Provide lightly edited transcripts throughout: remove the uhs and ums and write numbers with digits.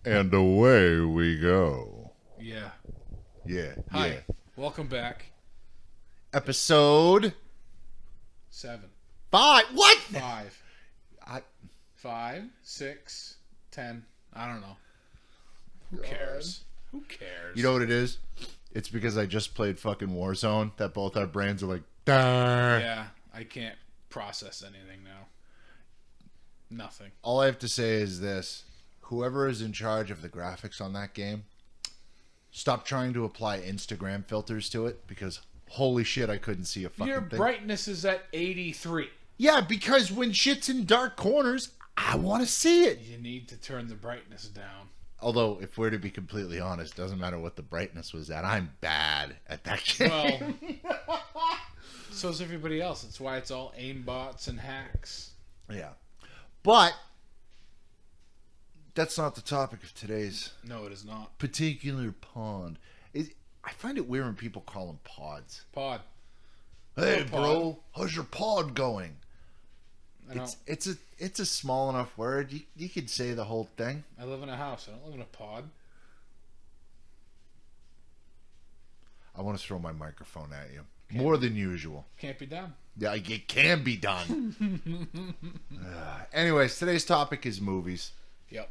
And away we go. Yeah. Yeah. Hi. Yeah. Welcome back. Episode 7. 5. What? 5. I, 5, 6, 10. I don't know. Who cares? Who cares? you know what it is? It's because I just played fucking Warzone that both our brains are like, Dah. Yeah. I can't process anything now. Nothing. All I have to say is this. Whoever is in charge of the graphics on that game, stop trying to apply Instagram filters to it because holy shit, I couldn't see a fucking Your thing. brightness is at 83. Yeah, because when shit's in dark corners, I want to see it. You need to turn the brightness down. Although, if we're to be completely honest, doesn't matter what the brightness was at. I'm bad at that game. Well, so is everybody else. That's why it's all aimbots and hacks. Yeah. But that's not the topic of today's No, it is not. particular pod. I find it weird when people call them pods. Pod. Hey, Hello, bro, how's your pod going? I don't. It's a small enough word. You could say the whole thing. I live in a house. I don't live in a pod. I want to throw my microphone at you. More than usual. Can't be done. Yeah, it can be done. Anyways, today's topic is movies. Yep.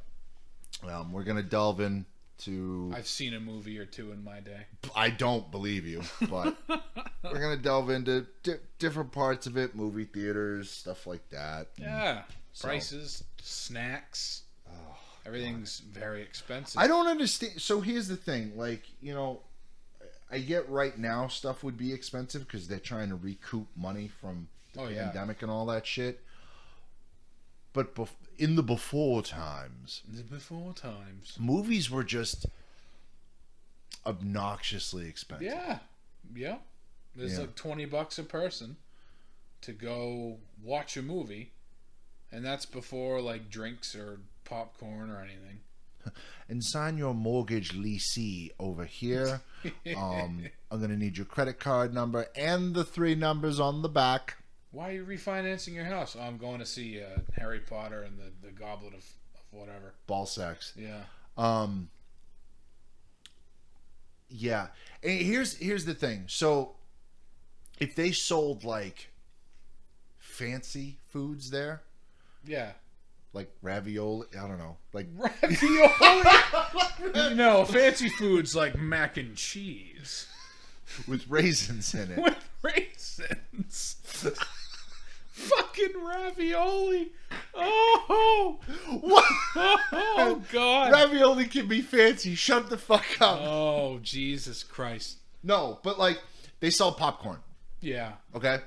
We're going to delve into... I've seen a movie or two in my day. I don't believe you, but we're going to delve into different parts of it, movie theaters, stuff like that. Yeah. So- Prices, snacks. Everything's very expensive. I don't understand. So here's the thing. Like, I get right now stuff would be expensive because they're trying to recoup money from the pandemic and all that shit. But in the before times, movies were just obnoxiously expensive. Yeah. Yeah. There's like $20 a person to go watch a movie. And that's before like drinks or popcorn or anything. And sign your mortgage leasee over here. I'm going to need your credit card number and the 3 numbers on the back. Why are you refinancing your house? Oh, I'm going to see Harry Potter and the Goblet of whatever. Ball sacks. Yeah. Yeah. And here's the thing. So if they sold like fancy foods there, Yeah. like ravioli, I don't know, like Ravioli? No, fancy foods like mac and cheese. with raisins in it. With raisins. Fucking ravioli. Oh. What? Oh, God. Ravioli can be fancy. Shut the fuck up. Oh, Jesus Christ. No, but like they sell popcorn. Yeah. Okay?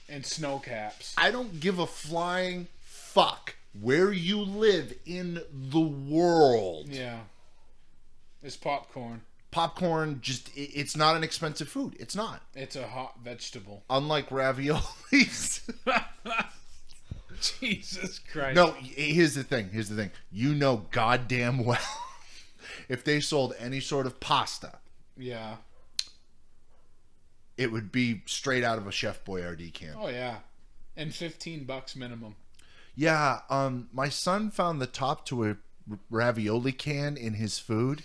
And snow caps. I don't give a flying fuck where you live in the world. Yeah. It's popcorn. Popcorn it's not an expensive food. It's not. It's a hot vegetable. Unlike raviolis. Jesus Christ. No, here's the thing. You know goddamn well if they sold any sort of pasta, Yeah. it would be straight out of a Chef Boyardee can. Oh, yeah. And $15 minimum. Yeah, my son found the top to a ravioli can in his food.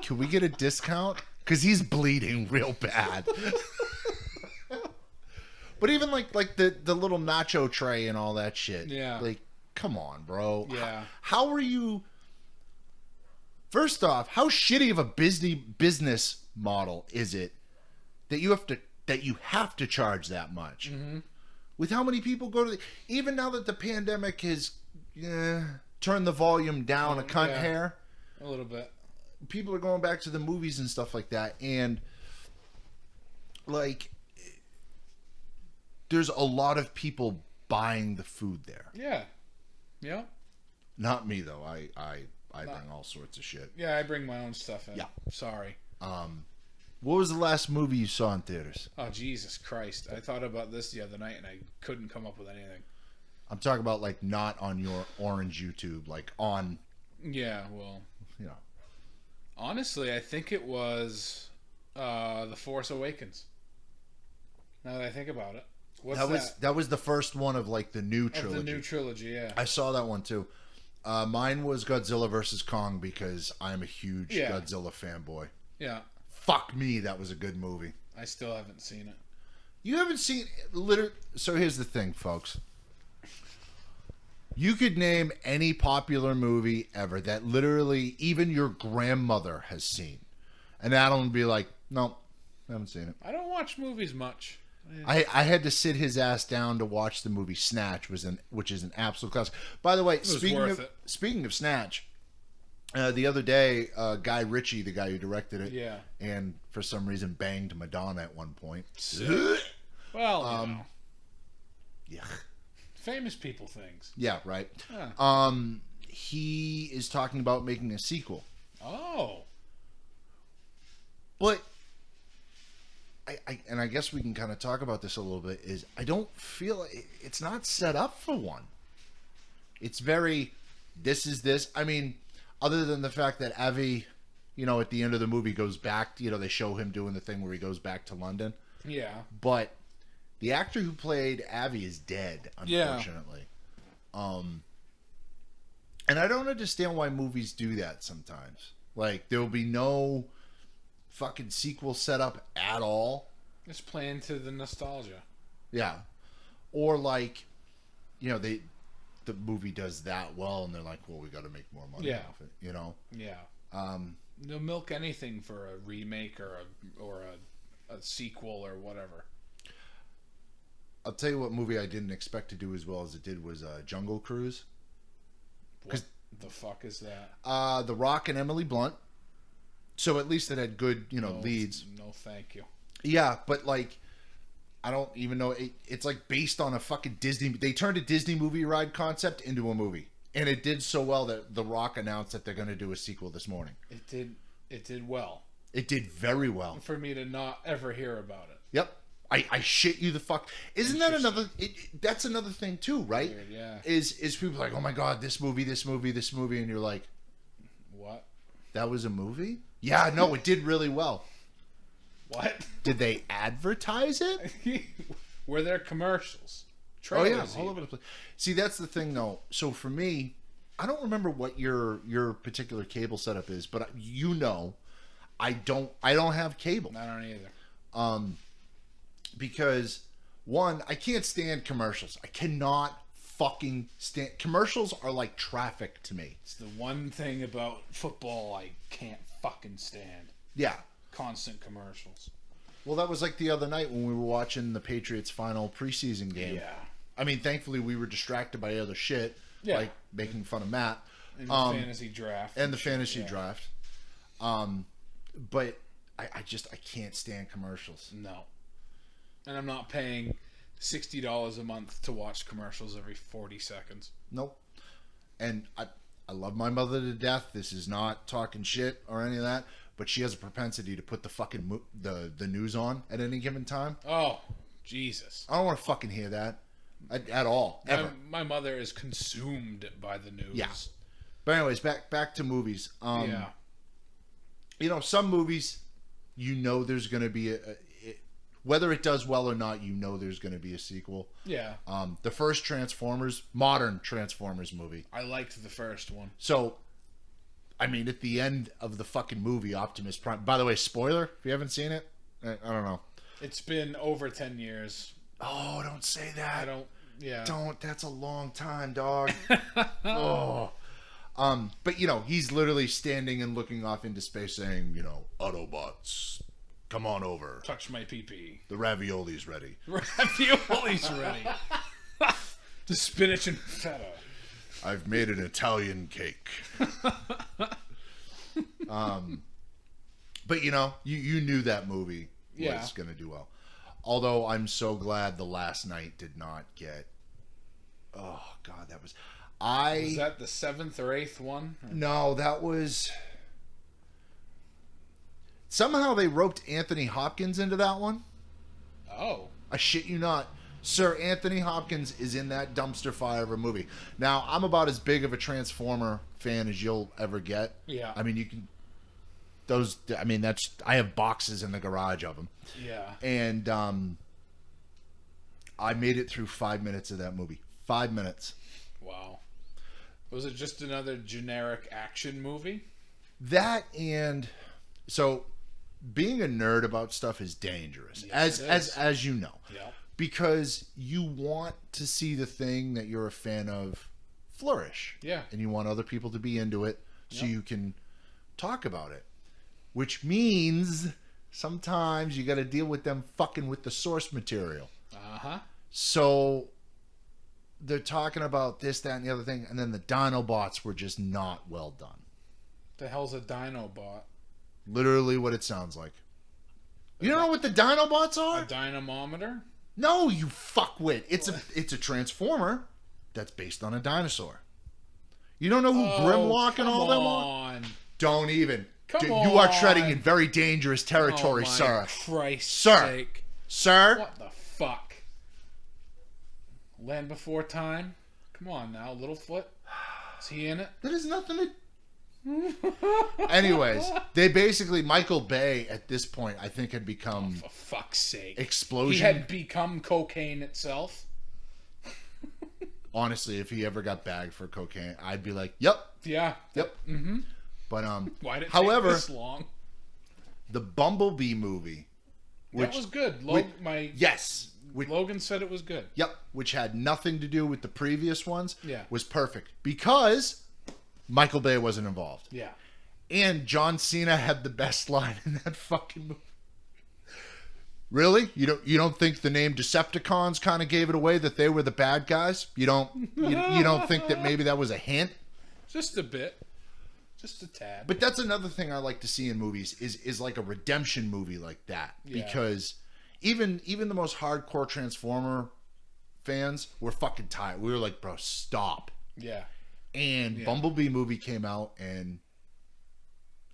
Can we get a discount? Because he's bleeding real bad. But even like the little nacho tray and all that shit. Yeah. Like, come on, bro. Yeah. How are you... First off, how shitty of a business model is it that you have to charge that much? Mm-hmm. With how many people go to even now that the pandemic has turned the volume down a cunt hair, A little bit. people are going back to the movies and stuff like that, and like there's a lot of people buying the food there. Yeah. Yeah. Not me though. I bring all sorts of shit. Yeah, I bring my own stuff in. Yeah. Sorry. What was the last movie you saw in theaters? Oh, Jesus Christ. I thought about this the other night and I couldn't come up with anything. I'm talking about like not on your orange YouTube, like on. Yeah, well. You know. Honestly, I think it was The Force Awakens. Now that I think about it. That was the first one of like the new trilogy. Of the new trilogy, yeah. I saw that one too. Mine was Godzilla vs. Kong because I'm a huge Godzilla fanboy. Yeah. Fuck me, that was a good movie. I still haven't seen it. You haven't seen So here's the thing, folks. You could name any popular movie ever that literally even your grandmother has seen, and Adam would be like, "No, I haven't seen it." I don't watch movies much. I had to sit his ass down to watch the movie Snatch, which is an absolute classic. By the way, speaking of Snatch, the other day, Guy Ritchie, the guy who directed it, and for some reason banged Madonna at one point. Well, yeah, famous people things. Yeah, right. Yeah. He is talking about making a sequel. Oh, but. I guess we can kind of talk about this a little bit. Is I don't feel it's not set up for one. It's very, this is this. I mean, other than the fact that Avi, at the end of the movie goes back. They show him doing the thing where he goes back to London. Yeah. But the actor who played Avi is dead, unfortunately. Yeah. And I don't understand why movies do that sometimes. Like there will be no fucking sequel set up at all. It's playing to the nostalgia. Yeah. Or like, the movie does that well and they're like, well, we got to make more money off it, Yeah. They'll milk anything for a remake or a sequel or whatever. I'll tell you what movie I didn't expect to do as well as it did was Jungle Cruise. What the fuck is that? The Rock and Emily Blunt. So at least it had good, leads. No, thank you. Yeah, but like, I don't even know. It's like based on a fucking Disney. They turned a Disney movie ride concept into a movie, and it did so well that The Rock announced that they're going to do a sequel this morning. It did well. It did very well. For me to not ever hear about it. Yep. I shit you the fuck. Isn't that another? That's another thing too, right? Weird, yeah. Is people like, oh my god, this movie, and you're like, what? That was a movie? Yeah, no, it did really well. What? Did they advertise it? Were there commercials? Trailers all over the place. See, that's the thing, though. So for me, I don't remember what your particular cable setup is, but I don't have cable. I don't either. Because one, I can't stand commercials. I cannot fucking stand commercials. Are like traffic to me. It's the one thing about football I can't fucking stand. Yeah. Constant commercials. Well, that was like the other night when we were watching the Patriots' final preseason game. Yeah. I mean, thankfully we were distracted by other shit, like making fun of Matt. And the fantasy draft. And the fantasy draft. But I can't stand commercials. No. And I'm not paying $60 a month to watch commercials every 40 seconds. Nope. And I love my mother to death. This is not talking shit or any of that. But she has a propensity to put the fucking the news on at any given time. Oh, Jesus. I don't want to fucking hear that at all, ever. My mother is consumed by the news. Yeah. But anyways, back to movies. Some movies, there's going to be whether it does well or not, there's going to be a sequel. Yeah. The first modern Transformers movie. I liked the first one. So, I mean, at the end of the fucking movie, Optimus Prime... By the way, spoiler, if you haven't seen it, I don't know. It's been over 10 years. Oh, don't say that. Don't. That's a long time, dog. Oh. But, he's literally standing and looking off into space saying, Autobots, come on over. Touch my pee-pee. The ravioli's ready. Ravioli's ready. The spinach and feta. I've made an Italian cake. But you knew that movie was going to do well. Although I'm so glad The Last Night did not get. Oh God, that was. Was that the 7th or 8th one? No, that was... Somehow they roped Anthony Hopkins into that one. Oh. I shit you not. Sir Anthony Hopkins is in that dumpster fire of a movie. Now, I'm about as big of a Transformer fan as you'll ever get. Yeah. I mean, you can... Those... I mean, that's... I have boxes in the garage of them. Yeah. And, I made it through 5 minutes of that movie. 5 minutes. Wow. Was it just another generic action movie? That and... So, being a nerd about stuff is dangerous. Yes, as you know. Yeah. Because you want to see the thing that you're a fan of flourish. Yeah. And you want other people to be into it so Yep. you can talk about it. Which means sometimes you got to deal with them fucking with the source material. Uh-huh. So they're talking about this, that, and the other thing, and then the Dinobots were just not well done. The hell's a Dinobot? Literally what it sounds like. You don't know what the Dinobots are? A dynamometer? No, you fuckwit. It's a transformer that's based on a dinosaur. You don't know who Grimlock and all them are? Don't even. Come You are treading on. in very dangerous territory, Oh, my sir. Christ's Sir. sake. Sir? What the fuck? Land Before Time? Come on now, Littlefoot. Is he in it? That has nothing to... Anyways, they basically... Michael Bay, at this point, I think had become... For fuck's sake. Explosion. He had become cocaine itself. Honestly, if he ever got bagged for cocaine, I'd be like, yep. Yeah. Yep. Mm-hmm. But, Why did it however, take this long? the Bumblebee movie... That was good. Yes. Logan said it was good. Yep, which had nothing to do with the previous ones, Yeah. was perfect because Michael Bay wasn't involved. Yeah. And John Cena had the best line in that fucking movie. Really? You don't think the name Decepticons kind of gave it away that they were the bad guys? You don't think that maybe that was a hint? Just a bit. Just a tad. But that's another thing I like to see in movies is like a redemption movie like that. Yeah. Because even the most hardcore Transformer fans were fucking tired. We were like, bro, stop. Yeah. And Bumblebee movie came out and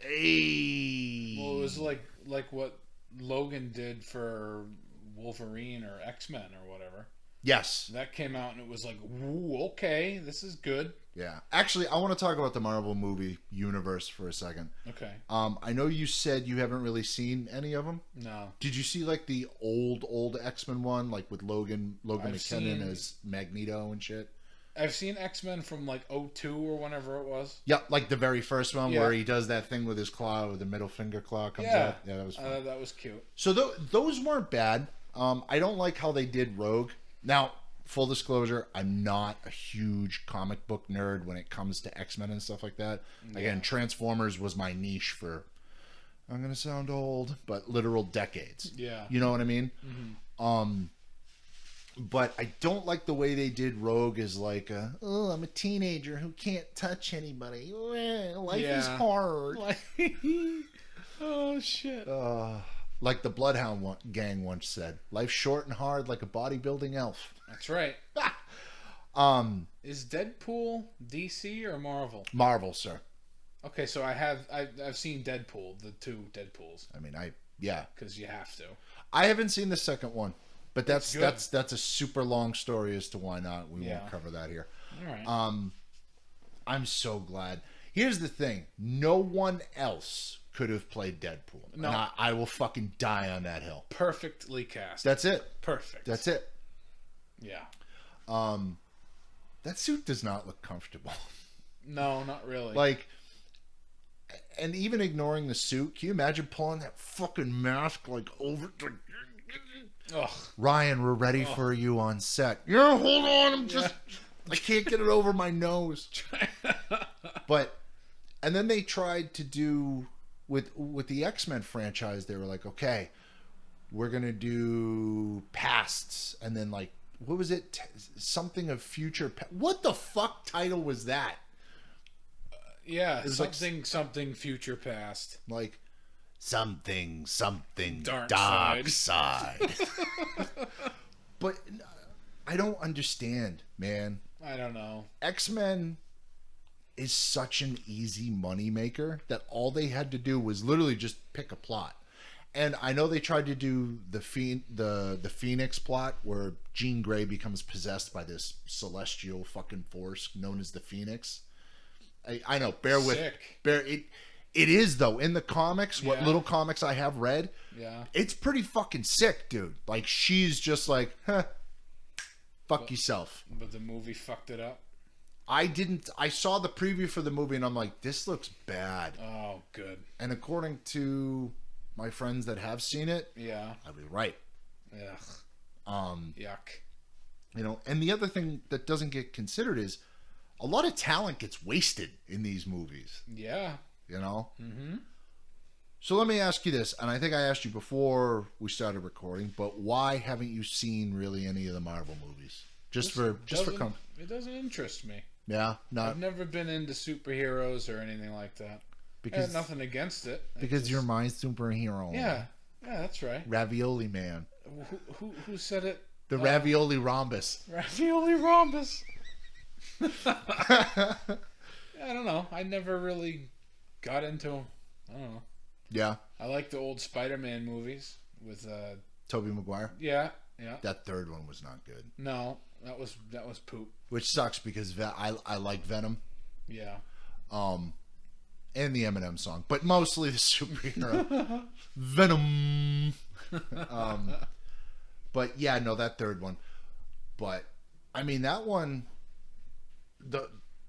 Well, it was like what Logan did for Wolverine or X-Men or whatever. Yes. That came out and it was like, ooh, okay, this is good. Yeah. Actually, I want to talk about the Marvel movie universe for a second. Okay. I know you said you haven't really seen any of them. No. Did you see like the old X-Men one, like with Logan McKinnon as Magneto and shit? I've seen X-Men from like 2002 or whenever it was. Yeah, like the very first one Yeah. where he does that thing with his claw, with the middle finger claw comes Yeah. out. Yeah, that was fun. That was cute. So those weren't bad. I don't like how they did Rogue. Now, full disclosure, I'm not a huge comic book nerd when it comes to X-Men and stuff like that. Yeah. Again, Transformers was my niche for, I'm going to sound old, but literal decades. Yeah. You know what I mean? Mm-hmm. But I don't like the way they did Rogue as like I'm a teenager who can't touch anybody. Life is hard. Oh, shit. Like the Bloodhound gang once said, life's short and hard like a bodybuilding elf. That's right. Is Deadpool DC or Marvel? Marvel, sir. Okay, so I've seen Deadpool, the two Deadpools. I mean, yeah. Because you have to. I haven't seen the second one, but that's good. a super long story as to why not. We Yeah. won't cover that here. All right. I'm so glad. Here's the thing: no one else could have played Deadpool. No. And I will fucking die on that hill. Perfectly cast. That's it. Perfect. That's it. Yeah. That suit does not look comfortable. No, not really. Like, and even ignoring the suit, can you imagine pulling that fucking mask like over? Ugh. Ryan, we're ready for you on set. Yeah, hold on. I'm just, I can't get it over my nose. But, and then they tried to do with the X-Men franchise. They were like, okay, we're gonna do pasts, and then like, what was it? Something of future. What the fuck title was that? Yeah, It's something future past. Like something Dark side. But I don't understand, man. I don't know. X-Men is such an easy money maker that all they had to do was literally just pick a plot. And I know they tried to do the Phoenix plot where Jean Grey becomes possessed by this celestial fucking force known as the Phoenix. I know, bear it is though in the comics, what little comics I have read, it's pretty fucking sick, dude. Like she's just like, fuck yourself. But the movie fucked it up. I saw the preview for the movie and I'm like, this looks bad. Oh, good. And according to my friends that have seen it, I'd be right. Yuck. You know, and the other thing that doesn't get considered is a lot of talent gets wasted in these movies. Yeah. You know? Mm-hmm. So let me ask you this, and I think I asked you before we started recording, but why haven't you seen really any of the Marvel movies? It doesn't interest me. Yeah, I've never been into superheroes or anything like that. I had nothing against it. Because you're my superhero. Yeah, that's right. Ravioli man. Who said it? The ravioli rhombus. Ravioli rhombus. I don't know. I never really got into them. I don't know. Yeah. I like the old Spider-Man movies with Tobey Maguire. Yeah. That third one was not good. No, that was poop. Which sucks because I like Venom. Yeah. And the Eminem song, but mostly the superhero Venom. But yeah, no, that third one. But I mean, that one,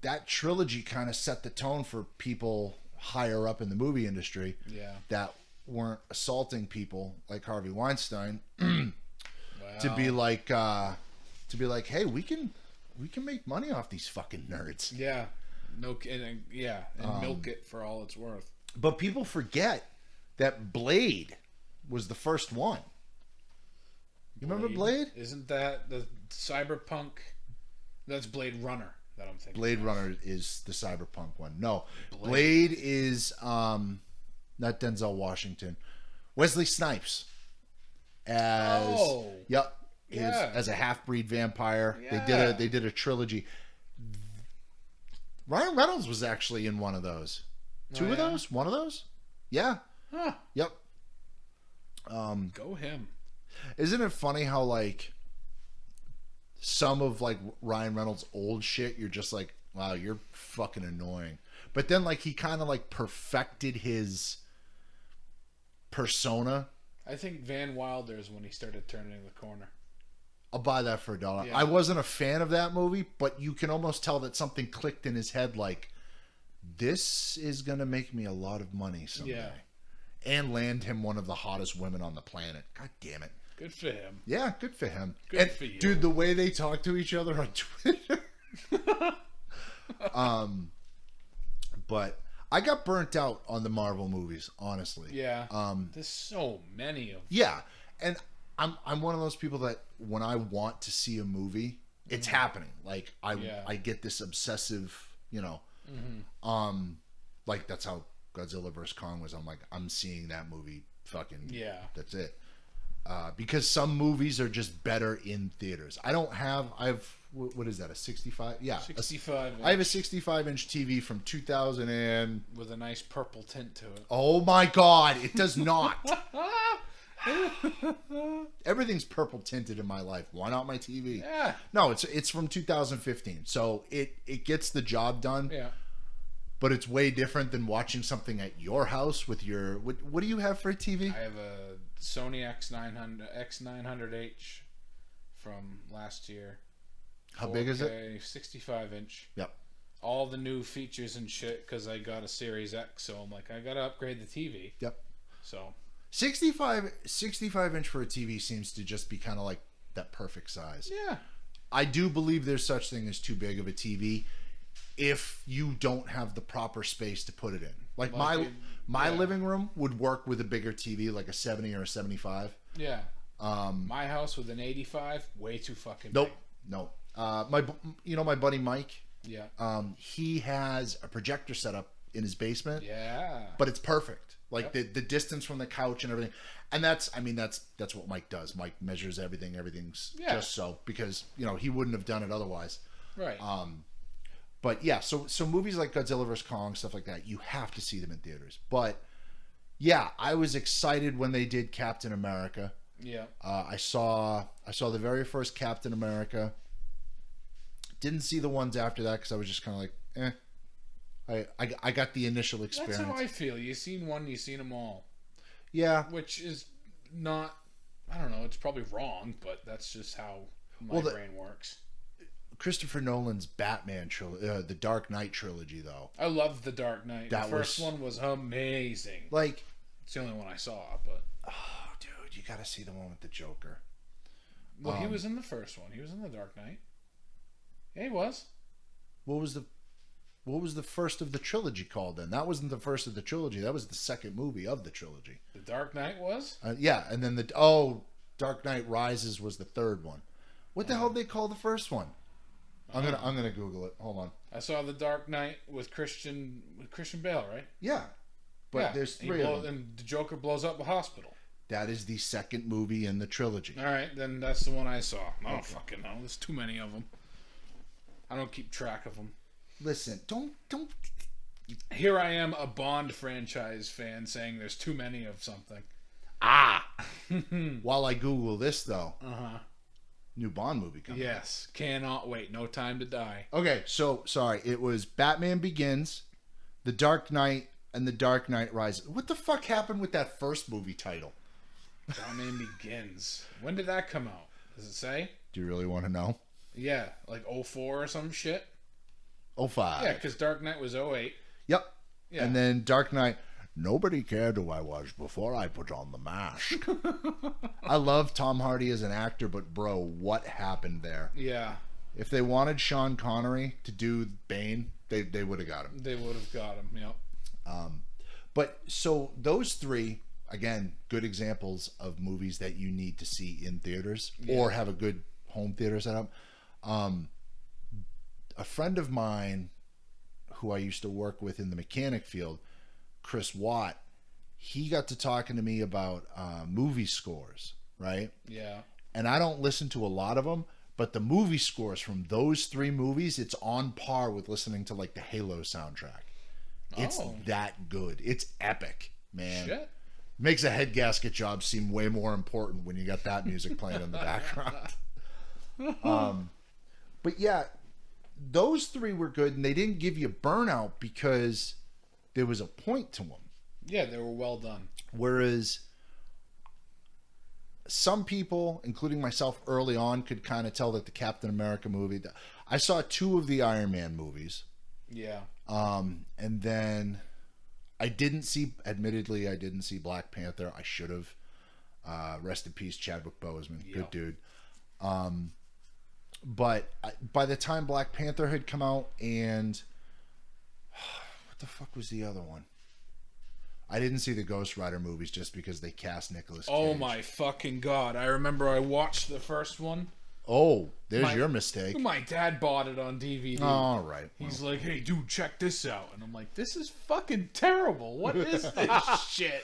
that trilogy kind of set the tone for people higher up in the movie industry. Yeah. That weren't assaulting people like Harvey Weinstein. Wow. To be like, hey, we can make money off these fucking nerds. Yeah. And milk it for all it's worth. But people forget that Blade was the first one. You remember Blade? Isn't that the cyberpunk? That's Blade Runner that I'm thinking. Blade Runner is the cyberpunk one. No, Blade is not Denzel Washington. Wesley Snipes as as a half-breed vampire. Yeah. They did a trilogy. Ryan Reynolds was actually in one of those. Two of those? One of those? Yeah. Huh. Yep. Go him. Isn't it funny how like some of like Ryan Reynolds' old shit, you're just like, wow, you're fucking annoying. But then like he kind of like perfected his persona. I think Van Wilder is when he started turning the corner. I'll buy that for $1. Yeah. I wasn't a fan of that movie, but you can almost tell that something clicked in his head like, this is going to make me a lot of money someday. Yeah. And land him one of the hottest women on the planet. God damn it. Good for him. Yeah, good for him. Good for you. Dude, the way they talk to each other on Twitter. But I got burnt out on the Marvel movies, honestly. Yeah. There's so many of them. Yeah. And I'm one of those people that when I want to see a movie, it's happening. Like I get this obsessive, you know. Like that's how Godzilla vs. Kong was. I'm like, I'm seeing that movie fucking that's it. Because some movies are just better in theaters. What is that, a 65? Yeah. 65. I have a 65-inch TV from 2000 and... with a nice purple tint to it. Oh my God, it does not. Everything's purple tinted in my life. Why not my TV? Yeah. No, it's from 2015. So it gets the job done. Yeah. But it's way different than watching something at your house with your... What do you have for a TV? I have a Sony X900H from last year. How big is it? 65-inch. Yep. All the new features and shit because I got a Series X, so I'm like, I gotta upgrade the TV. Yep. So 65 inch for a TV seems to just be kind of like that perfect size. Yeah. I do believe there's such thing as too big of a TV if you don't have the proper space to put it in. Like my living room would work with a bigger TV, like a 70 or a 75. Yeah. My house with an 85, way too fucking nope. big. Nope. My buddy Mike. Yeah. He has a projector set up in his basement. Yeah. But it's perfect. Like the distance from the couch and everything. And that's what Mike does. Mike measures everything. Everything's just so because, he wouldn't have done it otherwise. Right. But yeah, so movies like Godzilla vs Kong, stuff like that, you have to see them in theaters. But yeah, I was excited when they did Captain America. Yeah. I saw the very first Captain America. Didn't see the ones after that because I was just kind of like, I got the initial experience. That's how I feel. You've seen one, you've seen them all. Yeah. Which is not, I don't know, it's probably wrong, but that's just how my brain works. Christopher Nolan's Batman trilogy, the Dark Knight trilogy, though. I loved the Dark Knight. The first one was amazing. Like, it's the only one I saw, but oh, dude, you got to see the one with the Joker. Well, he was in the first one. He was in the Dark Knight. Yeah, he was. What was the first of the trilogy called then? That wasn't the first of the trilogy. That was the second movie of the trilogy. The Dark Knight was? Yeah, and then Dark Knight Rises was the third one. What the hell did they call the first one? I'm gonna Google it. Hold on. I saw the Dark Knight with Christian Bale, right? Yeah, but there's three of them. And the Joker blows up a hospital. That is the second movie in the trilogy. All right, then that's the one I saw. I don't fucking know. There's too many of them. I don't keep track of them. Listen, don't. Here I am, a Bond franchise fan, saying there's too many of something. While I Google this, though. Uh-huh. New Bond movie coming. Yes, cannot wait. No Time to Die. Okay, so sorry, it was Batman Begins, The Dark Knight, and The Dark Knight Rises. What the fuck happened with that first movie title? Batman Begins. When did that come out? Does it say? Do you really want to know? Yeah, like 04 or some shit. 05. Yeah, because Dark Knight was 08. Yep. Yeah. And then Dark Knight. Nobody cared who I was before I put on the mask. I love Tom Hardy as an actor, but bro, what happened there? Yeah. If they wanted Sean Connery to do Bane, they would have got him. They would have got him, yep. But so those three, again, good examples of movies that you need to see in theaters or have a good home theater setup. A friend of mine who I used to work with in the mechanic field, Chris Watt, he got to talking to me about movie scores, right? Yeah. And I don't listen to a lot of them, but the movie scores from those three movies, it's on par with listening to like the Halo soundtrack. It's that good. It's epic, man. Shit. Makes a head gasket job seem way more important when you got that music playing in the background. But yeah, those three were good, and they didn't give you burnout because there was a point to them. Yeah, they were well done. Whereas some people, including myself early on, could kind of tell that the Captain America movie... I saw 2 of the Iron Man movies. Yeah. And then admittedly, I didn't see Black Panther. I should have. Rest in peace, Chadwick Boseman. Good dude. But by the time Black Panther had come out and... what the fuck was the other one? I didn't see the Ghost Rider movies just because they cast Nicolas Cage. Oh my fucking god. I remember I watched the first one. Oh, there's your mistake. My dad bought it on DVD. All right. He's like, hey, dude, check this out. And I'm like, this is fucking terrible. What is this shit?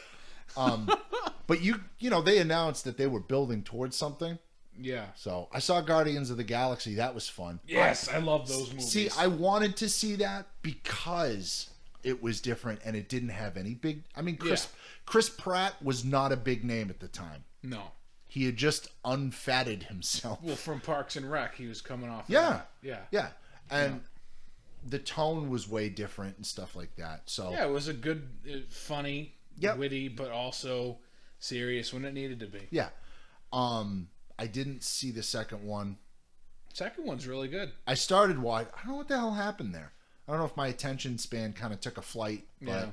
But you know, they announced that they were building towards something. Yeah. So I saw Guardians of the Galaxy. That was fun. Yes, I love those movies. See, I wanted to see that because it was different and it didn't have any big... I mean, Chris Pratt was not a big name at the time. No. He had just unfatted himself. Well, from Parks and Rec, he was coming off. Yeah. Yeah. Yeah. And the tone was way different and stuff like that. So yeah, it was a good, funny, witty, but also serious when it needed to be. Yeah. I didn't see the second one. Second one's really good. I started watching. I don't know what the hell happened there. I don't know if my attention span kind of took a flight, but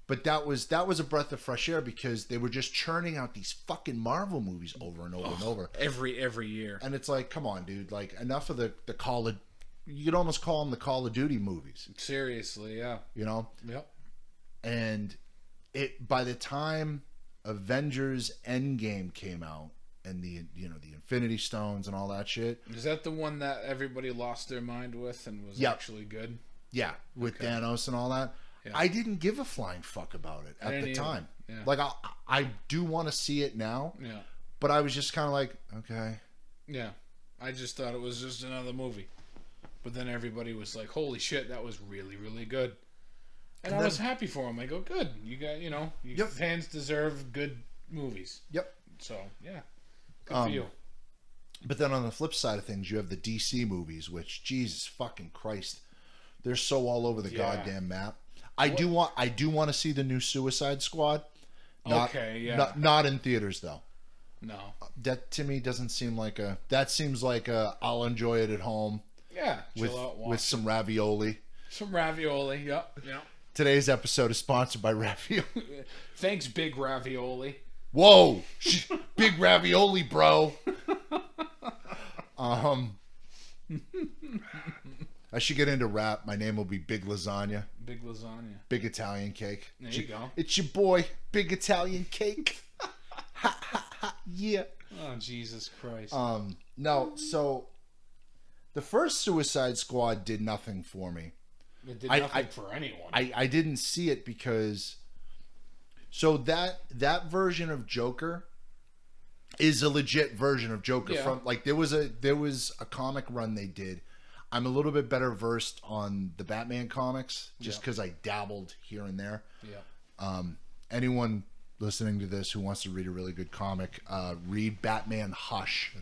but that was a breath of fresh air because they were just churning out these fucking Marvel movies over and over and over every year. And it's like, come on, dude! Like enough of the Call of... You could almost call them the Call of Duty movies. Seriously, yeah. You know. Yep. And by the time Avengers Endgame came out. And the Infinity Stones and all that shit. Is that the one that everybody lost their mind with and was actually good? Yeah, with Thanos and all that. Yeah. I didn't give a flying fuck about it at the time. Yeah. Like I do want to see it now. Yeah. But I was just kind of like, okay. Yeah. I just thought it was just another movie. But then everybody was like, "Holy shit, that was really, really good." And I was happy for him. I go, "Good, you got, Yep. fans deserve good movies." Yep. So yeah, good for you. But then on the flip side of things, you have the DC movies, which Jesus fucking Christ, they're so all over the goddamn map. I do want to see the new Suicide Squad. Not in theaters though. No. That to me doesn't seem like a. That seems like a. I'll enjoy it at home. Yeah. Chill out, with some ravioli. Some ravioli. Yep. Today's episode is sponsored by Ravioli. Thanks, Big Ravioli. Whoa, big ravioli, bro. I should get into rap. My name will be Big Lasagna. Big Lasagna. Big Italian Cake. There you go. It's your boy, Big Italian Cake. Ha ha ha. Yeah. Oh, Jesus Christ. No. So, the first Suicide Squad did nothing for me. It did nothing for anyone. I didn't see it because. So that version of Joker is a legit version of Joker. Yeah. From like there was a comic run they did. I'm a little bit better versed on the Batman comics just because I dabbled here and there. Yeah. Anyone listening to this who wants to read a really good comic, read Batman Hush.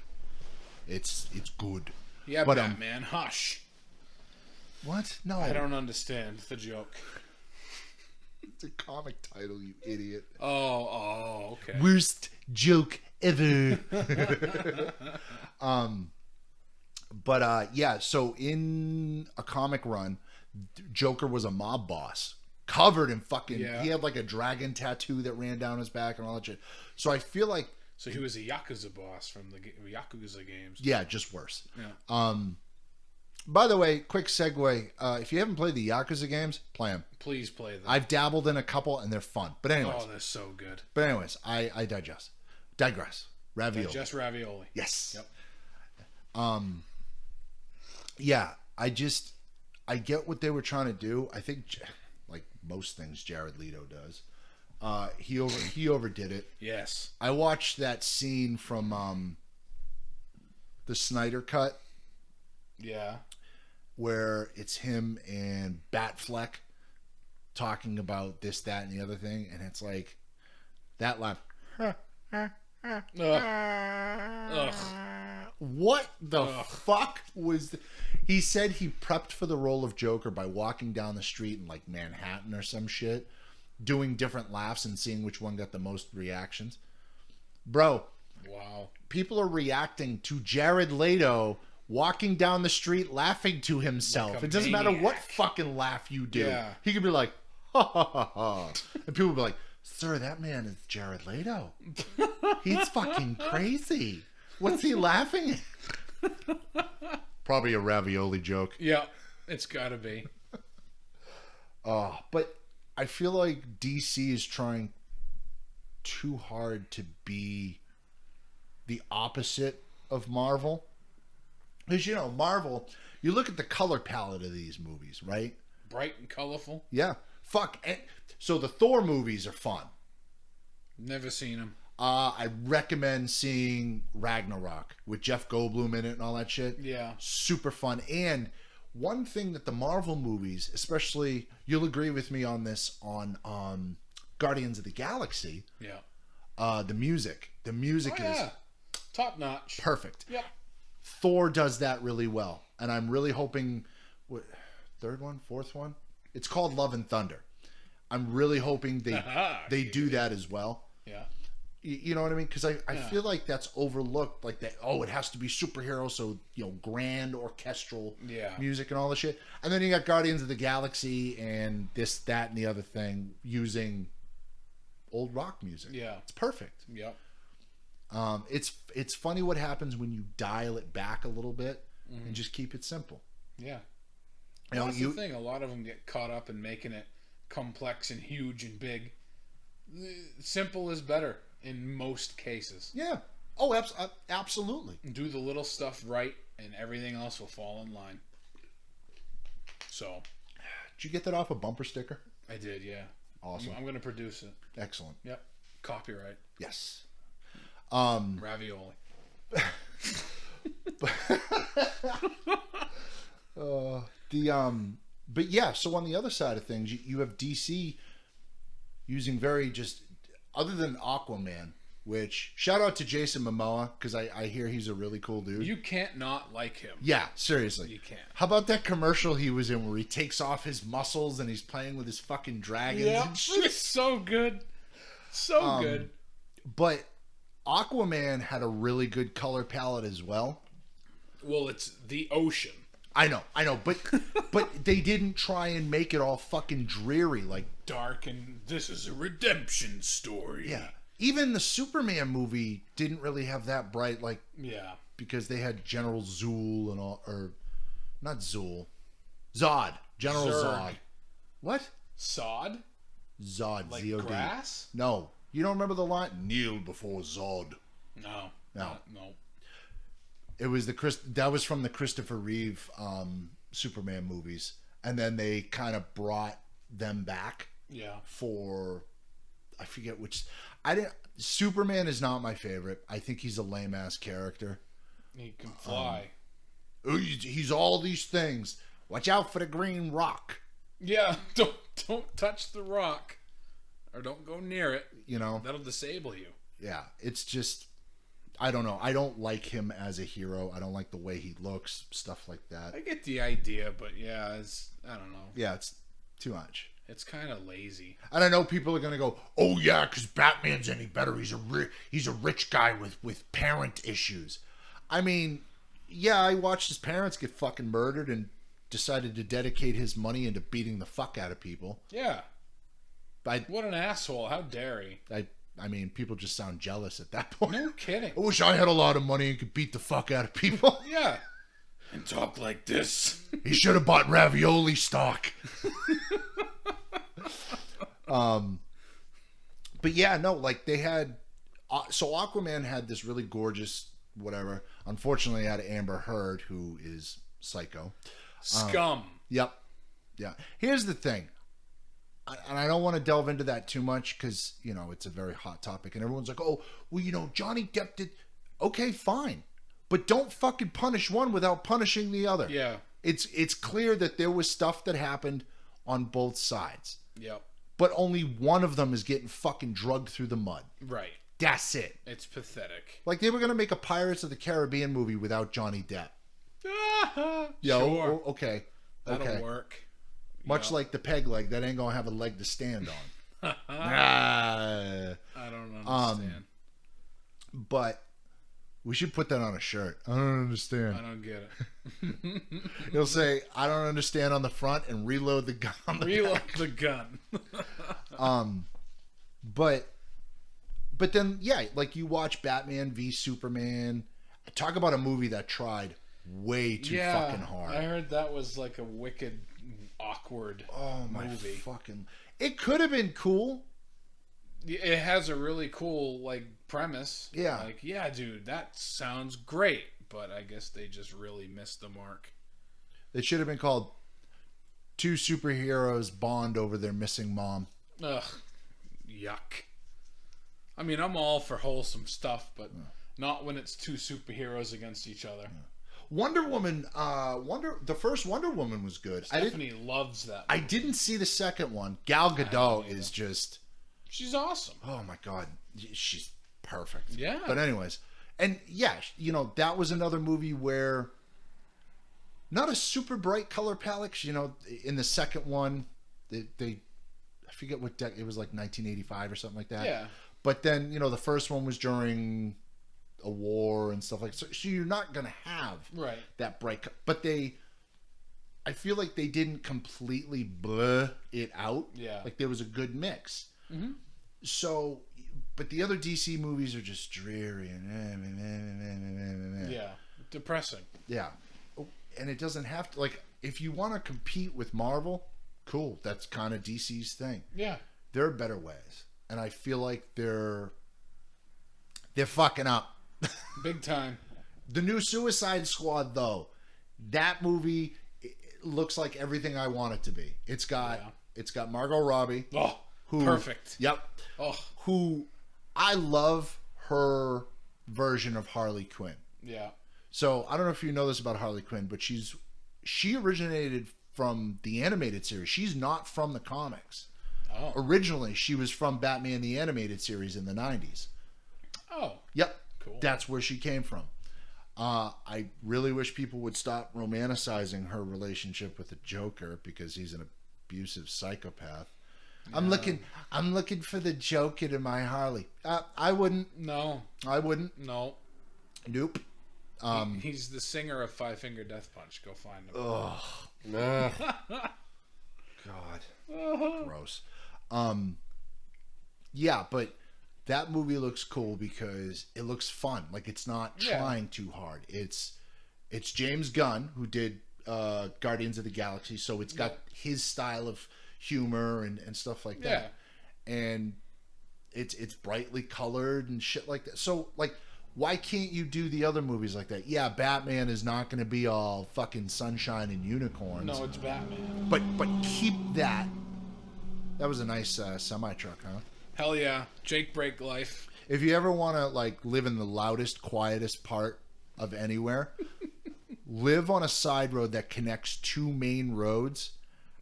It's good. Yeah, but, Batman Hush. What? No, I don't understand the joke. It's a comic title, you idiot. Oh, okay. Worst joke ever. So in a comic run, Joker was a mob boss. Covered in fucking... Yeah. He had like a dragon tattoo that ran down his back and all that shit. So I feel like... So he was a Yakuza boss from the Yakuza games. Yeah, just worse. Yeah. By the way, quick segue. If you haven't played the Yakuza games, play them. Please play them. I've dabbled in a couple and they're fun. But anyways. Oh, they're so good. But anyways, I digress. Ravioli. Digest ravioli. Yes. Yep. Yeah, I get what they were trying to do. I think, like most things Jared Leto does, he overdid it. Yes. I watched that scene from the Snyder Cut. Yeah. Where it's him and Batfleck talking about this, that, and the other thing, and it's like that laugh. Ugh. What the fuck was? He said he prepped for the role of Joker by walking down the street in like Manhattan or some shit, doing different laughs and seeing which one got the most reactions. Bro, wow. People are reacting to Jared Leto walking down the street laughing to himself. Like it doesn't matter what fucking laugh you do. Yeah. He could be like, ha ha ha ha. And people would be like, sir, that man is Jared Leto. He's fucking crazy. What's he laughing at? Probably a ravioli joke. Yeah, it's gotta be. But I feel like DC is trying too hard to be the opposite of Marvel. Because, Marvel, you look at the color palette of these movies, right? Bright and colorful. Yeah. Fuck. So the Thor movies are fun. Never seen them. I recommend seeing Ragnarok with Jeff Goldblum in it and all that shit. Yeah. Super fun. And one thing that the Marvel movies, especially, you'll agree with me on this, on Guardians of the Galaxy. Yeah. The music. The music is top notch. Perfect. Yep. Thor does that really well. And I'm really hoping... Third one? Fourth one? It's called Love and Thunder. I'm really hoping they do that as well. Yeah. You know what I mean? Because I feel like that's overlooked. Like that. Oh, it has to be superhero, so grand orchestral music and all the shit. And then you got Guardians of the Galaxy and this, that, and the other thing using old rock music. Yeah, it's perfect. Yep. It's funny what happens when you dial it back a little bit and just keep it simple. Yeah. That's the thing. A lot of them get caught up in making it complex and huge and big. Simple is better in most cases. Yeah. Oh, absolutely. Do the little stuff right, and everything else will fall in line. So, did you get that off a bumper sticker? I did. Yeah. Awesome. I'm going to produce it. Excellent. Yep. Copyright. Yes. Ravioli. But yeah, so on the other side of things, you have DC using very just other than Aquaman, which shout out to Jason Momoa because I hear he's a really cool dude. You can't not like him. Yeah, seriously. You can't. How about that commercial he was in where he takes off his muscles and he's playing with his fucking dragons and shit? It's so good. So good. But Aquaman had a really good color palette as well. Well, it's the ocean. I know, but they didn't try and make it all fucking dreary like dark and this is a redemption story. Yeah. Even the Superman movie didn't really have that bright because they had General Zool and all, or not Zool. Zod. General Zod. What? Sod? Zod. Like Z-O-D. grass? No. You don't remember the line? Kneel before Zod. No. It was that was from the Christopher Reeve Superman movies, and then they kind of brought them back. Yeah. For I forget which. Superman is not my favorite. I think he's a lame ass character. He can fly. He's all these things. Watch out for the green rock. Yeah. Don't touch the rock, or don't go near it. You know that'll disable you. Yeah. It's just. I don't know. I don't like him as a hero. I don't like the way he looks, stuff like that. I get the idea, but yeah, I don't know. Yeah, it's too much. It's kind of lazy. And I know people are going to go, oh yeah, because Batman's any better. He's a rich guy with parent issues. I mean, yeah, I watched his parents get fucking murdered and decided to dedicate his money into beating the fuck out of people. Yeah. What an asshole. How dare he? I mean, people just sound jealous at that point. No kidding. I wish I had a lot of money and could beat the fuck out of people. Yeah. And talk like this. He should have bought Ravioli stock. But yeah, no, like they had... So Aquaman had this really gorgeous whatever. Unfortunately, had Amber Heard, who is psycho. Scum. Yep. Yeah. Here's the thing. And I don't want to delve into that too much because, it's a very hot topic. And everyone's like, oh, well, Johnny Depp did... Okay, fine. But don't fucking punish one without punishing the other. Yeah. It's clear that there was stuff that happened on both sides. Yep. But only one of them is getting fucking drugged through the mud. Right. That's it. It's pathetic. Like they were going to make a Pirates of the Caribbean movie without Johnny Depp. Sure. Okay. That'll work. Much like the peg leg, that ain't gonna have a leg to stand on. I don't understand. But we should put that on a shirt. I don't understand. I don't get it. He'll say, "I don't understand" on the front and reload the gun. On the back. The gun. But then like you watch Batman v Superman. Talk about a movie that tried way too fucking hard. I heard that was like a wicked, awkward movie. It could have been cool. It has a really cool premise. Yeah. Yeah, dude, that sounds great, but I guess they just really missed the mark. It should have been called Two Superheroes Bond Over Their Missing Mom. Ugh. Yuck. I mean, I'm all for wholesome stuff, but not when it's two superheroes against each other. Wonder Woman, the first Wonder Woman was good. Stephanie loves that movie. I didn't see the second one. Gal Gadot is just... She's awesome. Oh my God. She's perfect. Yeah. But anyways, and yeah, that was another movie where not a super bright color palette. In the second one, they I forget what it was, like 1985 or something like that. Yeah. But then, the first one was during a war and stuff like that. So you're not going to have that bright. But I feel like they didn't completely blur it out. Yeah. Like there was a good mix. Mm-hmm. So, but the other DC movies are just dreary and depressing. Yeah. And it doesn't have to, if you want to compete with Marvel, cool. That's kind of DC's thing. Yeah. There are better ways. And I feel like they're fucking up. Big time. The new Suicide Squad, though, that movie looks like everything I want it to be. It's got Margot Robbie. Oh, perfect. Yep. Oh. Who I love her version of Harley Quinn. Yeah. So I don't know if you know this about Harley Quinn, but she's she originated from the animated series. She's not from the comics. Oh. Originally, she was from Batman the Animated Series in the 90s. Oh. Yep. Cool. That's where she came from. I really wish people would stop romanticizing her relationship with the Joker because he's an abusive psychopath. Yeah. I'm looking for the Joker in my Harley. I wouldn't. No. I wouldn't. No. Nope. He's the singer of Five Finger Death Punch. Go find him. Ugh. God. Gross. Yeah, but that movie looks cool because it looks fun. Like, it's not trying too hard. It's James Gunn who did Guardians of the Galaxy, so it's got his style of humor and stuff like that. And it's brightly colored and shit like that. So, like, why can't you do the other movies like that? Yeah, Batman is not going to be all fucking sunshine and unicorns. No, it's Batman. But keep that. That was a nice semi-truck, huh? Hell yeah. Jake Brake life. If you ever want to, like, live in the loudest, quietest part of anywhere, live on a side road that connects two main roads,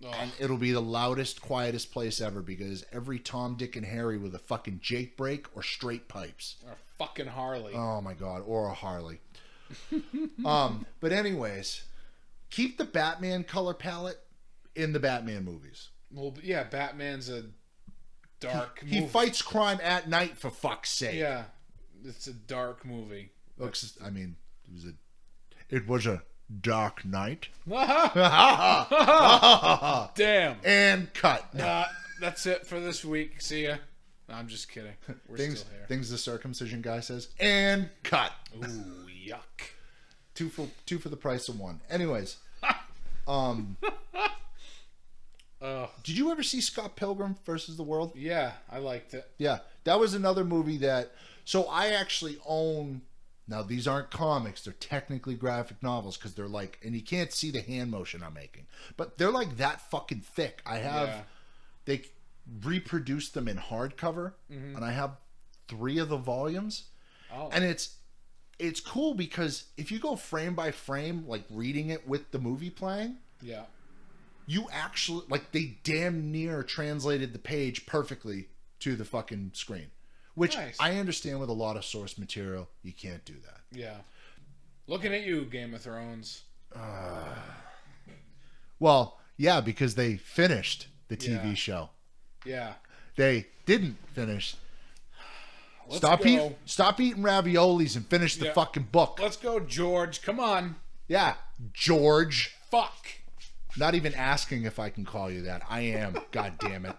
and it'll be the loudest, quietest place ever because every Tom, Dick, and Harry with a fucking Jake Brake or straight pipes. Or a fucking Harley. Oh, my God. Or a Harley. But anyways, keep the Batman color palette in the Batman movies. Well, yeah, Batman's a dark He fights crime at night, for fuck's sake. Yeah, it's a dark movie. Looks, I mean, it was a dark night. Damn. And cut. That's it for this week. See ya. No, I'm just kidding. We're still here. Things the circumcision guy says. And cut. Ooh, yuck. Two for the price of one. Anyways. Did you ever see Scott Pilgrim versus the World? Yeah, I liked it. Yeah, that was another movie that... So I actually own... Now, these aren't comics. They're technically graphic novels because they're like... And you can't see the hand motion I'm making. But they're like that fucking thick. I have... Yeah. They reproduced them in hardcover. Mm-hmm. And I have 3 of the volumes. Oh. And it's cool because if you go frame by frame, like reading it with the movie playing... Yeah. You actually, like, they damn near translated the page perfectly to the fucking screen. Which I understand with a lot of source material, you can't do that. Yeah. Looking at you, Game of Thrones. Well, yeah, because they finished the TV show. Yeah. They didn't finish. Stop eating raviolis and finish the fucking book. Let's go, George. Come on. Yeah, George. Fuck. Not even asking if I can call you that. I am. God damn it.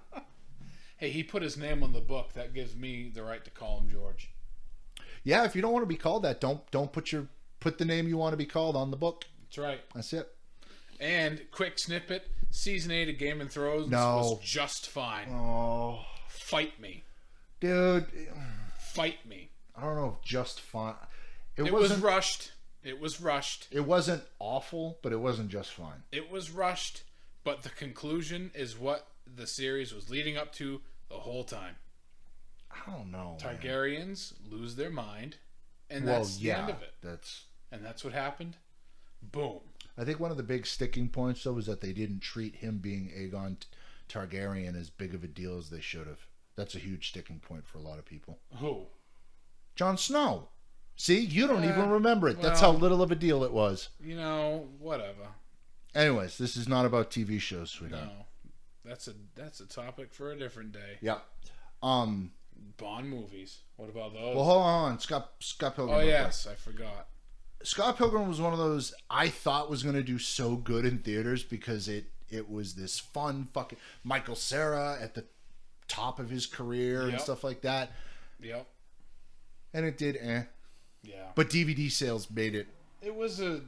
Hey, he put his name on the book. That gives me the right to call him George. Yeah, if you don't want to be called that, don't put the name you want to be called on the book. That's right. That's it. And quick snippet: season 8 of Game of Thrones was just fine. Oh, fight me, dude. Fight me. I don't know if just fine. It was rushed. It was rushed. It wasn't awful, but it wasn't just fine. It was rushed, but the conclusion is what the series was leading up to the whole time. I don't know. Targaryens lose their mind, and that's the end of it. And that's what happened. Boom. I think one of the big sticking points, though, is that they didn't treat him being Aegon Targaryen as big of a deal as they should have. That's a huge sticking point for a lot of people. Who? Jon Snow. See, you don't even remember it. That's how little of a deal it was. You know, whatever. Anyways, this is not about TV shows, sweetheart. No, that's a topic for a different day. Yeah. Bond movies. What about those? Well, hold on. Scott Pilgrim. Oh yes, I forgot. Scott Pilgrim was one of those I thought was going to do so good in theaters because it was this fun fucking Michael Cera at the top of his career and stuff like that. Yep. And it did Yeah. But DVD sales made it. It was a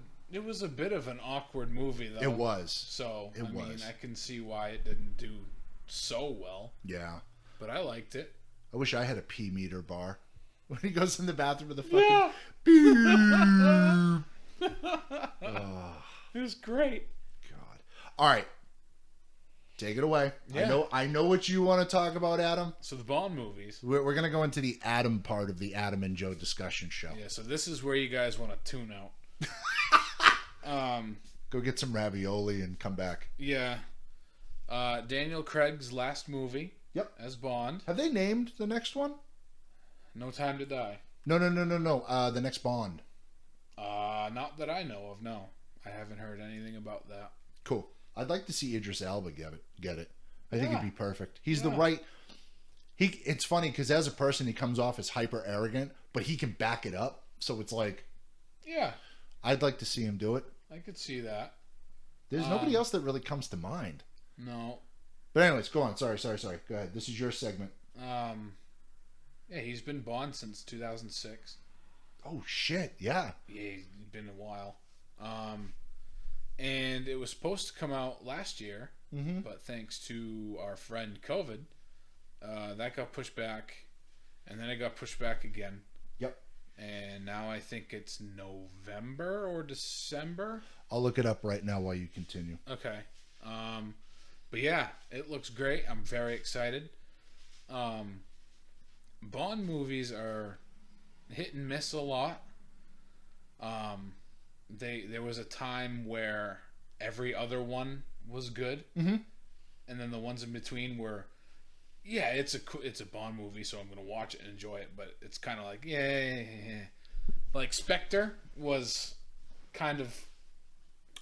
bit of an awkward movie, though. It was. So, I mean, I can see why it didn't do so well. Yeah. But I liked it. I wish I had a pee meter bar. When he goes in the bathroom with the fucking... Oh. It was great. God. All right. Take it away. Yeah. I know what you want to talk about, Adam. So the Bond movies. We're going to go into the Adam part of the Adam and Joe discussion show. Yeah, so this is where you guys want to tune out. Go get some ravioli and come back. Yeah. Daniel Craig's last movie. Yep. As Bond. Have they named the next one? No Time to Die. No. The next Bond. Not that I know of. No, I haven't heard anything about that. Cool. I'd like to see Idris Elba get it. I think Yeah. it'd be perfect. He's the right. It's funny because as a person, he comes off as hyper arrogant, but he can back it up. So it's like, Yeah, I'd like to see him do it. I could see that. There's nobody else that really comes to mind. No. But anyways, go on. Sorry. Go ahead. This is your segment. Yeah, he's been Bond since 2006. Oh shit! Yeah. Yeah, it's been a while. And it was supposed to come out last year, but thanks to our friend COVID, that got pushed back, and then it got pushed back again. Yep. And now I think it's November or December. I'll look it up right now while you continue. Okay. But yeah, it looks great. I'm very excited. Bond movies are hit and miss a lot. There was a time where every other one was good, and then the ones in between were, yeah, it's a Bond movie, so I'm gonna watch it and enjoy it. But it's kind of like, yeah. Like Spectre was kind of,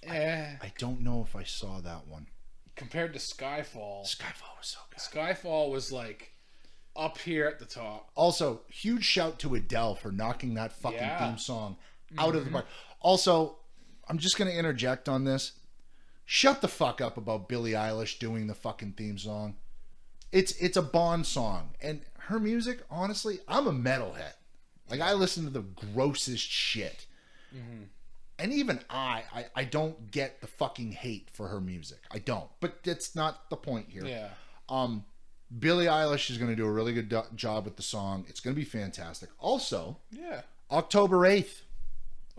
I don't know if I saw that one. Compared to Skyfall. Skyfall was so good. Skyfall was like up here at the top. Also, huge shout to Adele for knocking that fucking theme song out of the park. Also, I'm just going to interject on this. Shut the fuck up about Billie Eilish doing the fucking theme song. It's a Bond song. And her music, honestly, I'm a metalhead. Like, I listen to the grossest shit. And even I don't get the fucking hate for her music. I don't. But that's not the point here. Yeah. Billie Eilish is going to do a really good job with the song. It's going to be fantastic. Also, October 8th.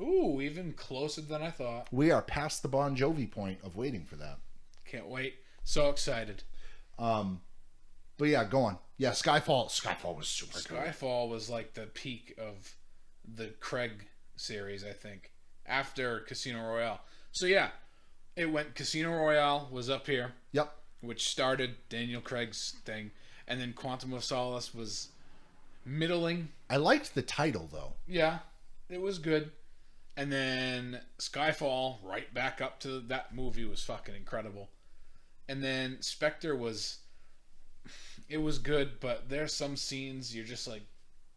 Ooh, even closer than I thought. We are past the Bon Jovi point of waiting for that. Can't wait. So excited. But yeah, go on. Yeah, Skyfall. Skyfall was super good. Skyfall was like the peak of the Craig series, I think, after Casino Royale. So yeah, it went Casino Royale was up here. Yep. Which started Daniel Craig's thing, and then Quantum of Solace was middling. I liked the title though. Yeah, it was good. And then Skyfall, right back up to that movie, was fucking incredible. And then Spectre was, it was good, but there's some scenes you're just like,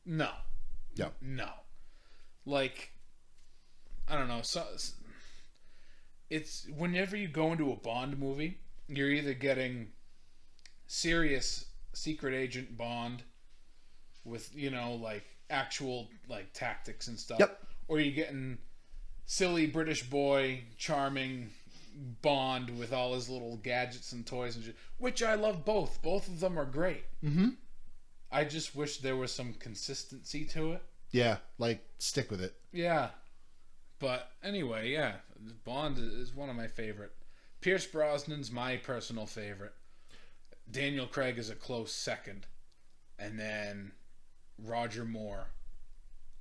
no. Yep. No. Like, I don't know. So it's whenever you go into a Bond movie, you're either getting serious secret agent Bond with, like actual like tactics and stuff. Yep. Or you're getting silly British boy, charming Bond with all his little gadgets and toys and shit, which I love both. Both of them are great. I just wish there was some consistency to it. Yeah, like stick with it. Yeah. But anyway, yeah, Bond is one of my favorite. Pierce Brosnan's my personal favorite. Daniel Craig is a close second. And then Roger Moore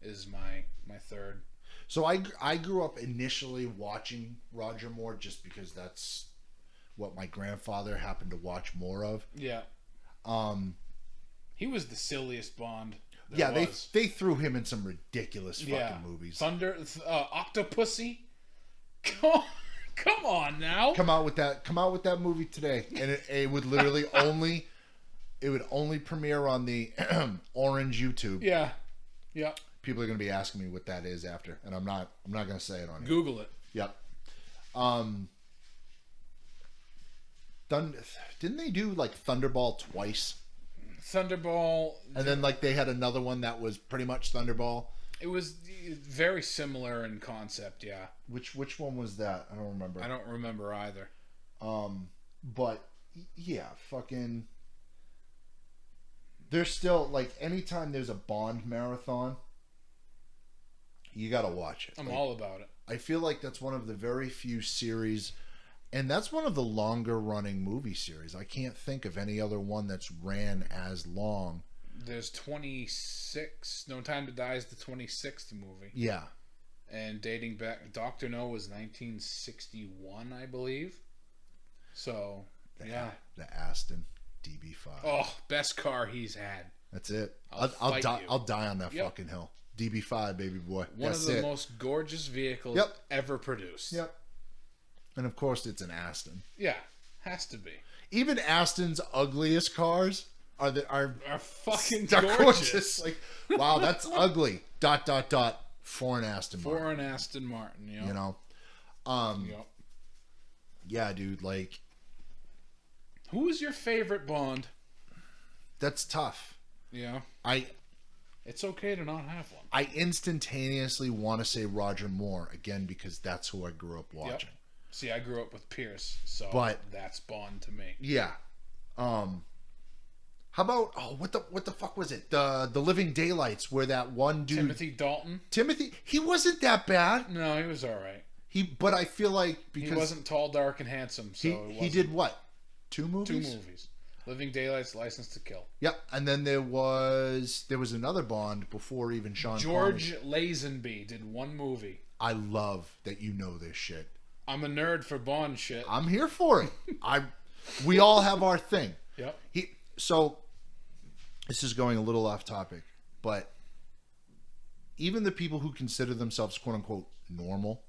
is my third. So I grew up initially watching Roger Moore just because that's what my grandfather happened to watch more of. Yeah. He was the silliest Bond. Yeah, they threw him in some ridiculous fucking movies. Octopussy. Come on now. Come out with that movie today, and it would literally only premiere on the orange YouTube. Yeah. Yeah. People are going to be asking me what that is after, and I'm not going to say it on here. Google it. Yep. Didn't they do like Thunderball twice? Thunderball, and then like they had another one that was pretty much Thunderball. It was very similar in concept, yeah. Which one was that? I don't remember. I don't remember either. But yeah, fucking. There's still like anytime there's a Bond marathon, you gotta watch it. I'm all about it. I feel like that's one of the very few series, and that's one of the longer running movie series. I can't think of any other one that's ran as long. There's 26. No Time to Die is the 26th movie. Yeah. and dating back, Dr. No was 1961, I believe. So, yeah. The Aston DB5. Oh, best car he's had. That's it. I'll die. I'll die on that fucking hill. DB5, baby boy. One of the most gorgeous vehicles ever produced. Yep. And of course, it's an Aston. Yeah, has to be. Even Aston's ugliest cars are fucking gorgeous. Like, wow, that's ugly. ... For an Aston Martin. For an Aston Martin, you know. Yeah, dude. Like, who is your favorite Bond? That's tough. Yeah. It's okay to not have one. I instantaneously want to say Roger Moore again because that's who I grew up watching. Yep. See, I grew up with Pierce, so that's Bond to me. Yeah. How about what the fuck was it? The Living Daylights, where that one dude Timothy Dalton. He wasn't that bad. No, he was all right. But I feel like because he wasn't tall, dark, and handsome, so he did what? 2 movies? 2 movies. Living Daylights, License to Kill. Yep, and then there was another Bond before even Sean George Lazenby did 1 movie. I love that you know this shit. I'm a nerd for Bond shit. I'm here for it. We all have our thing. Yep. So this is going a little off topic, but even the people who consider themselves quote unquote normal,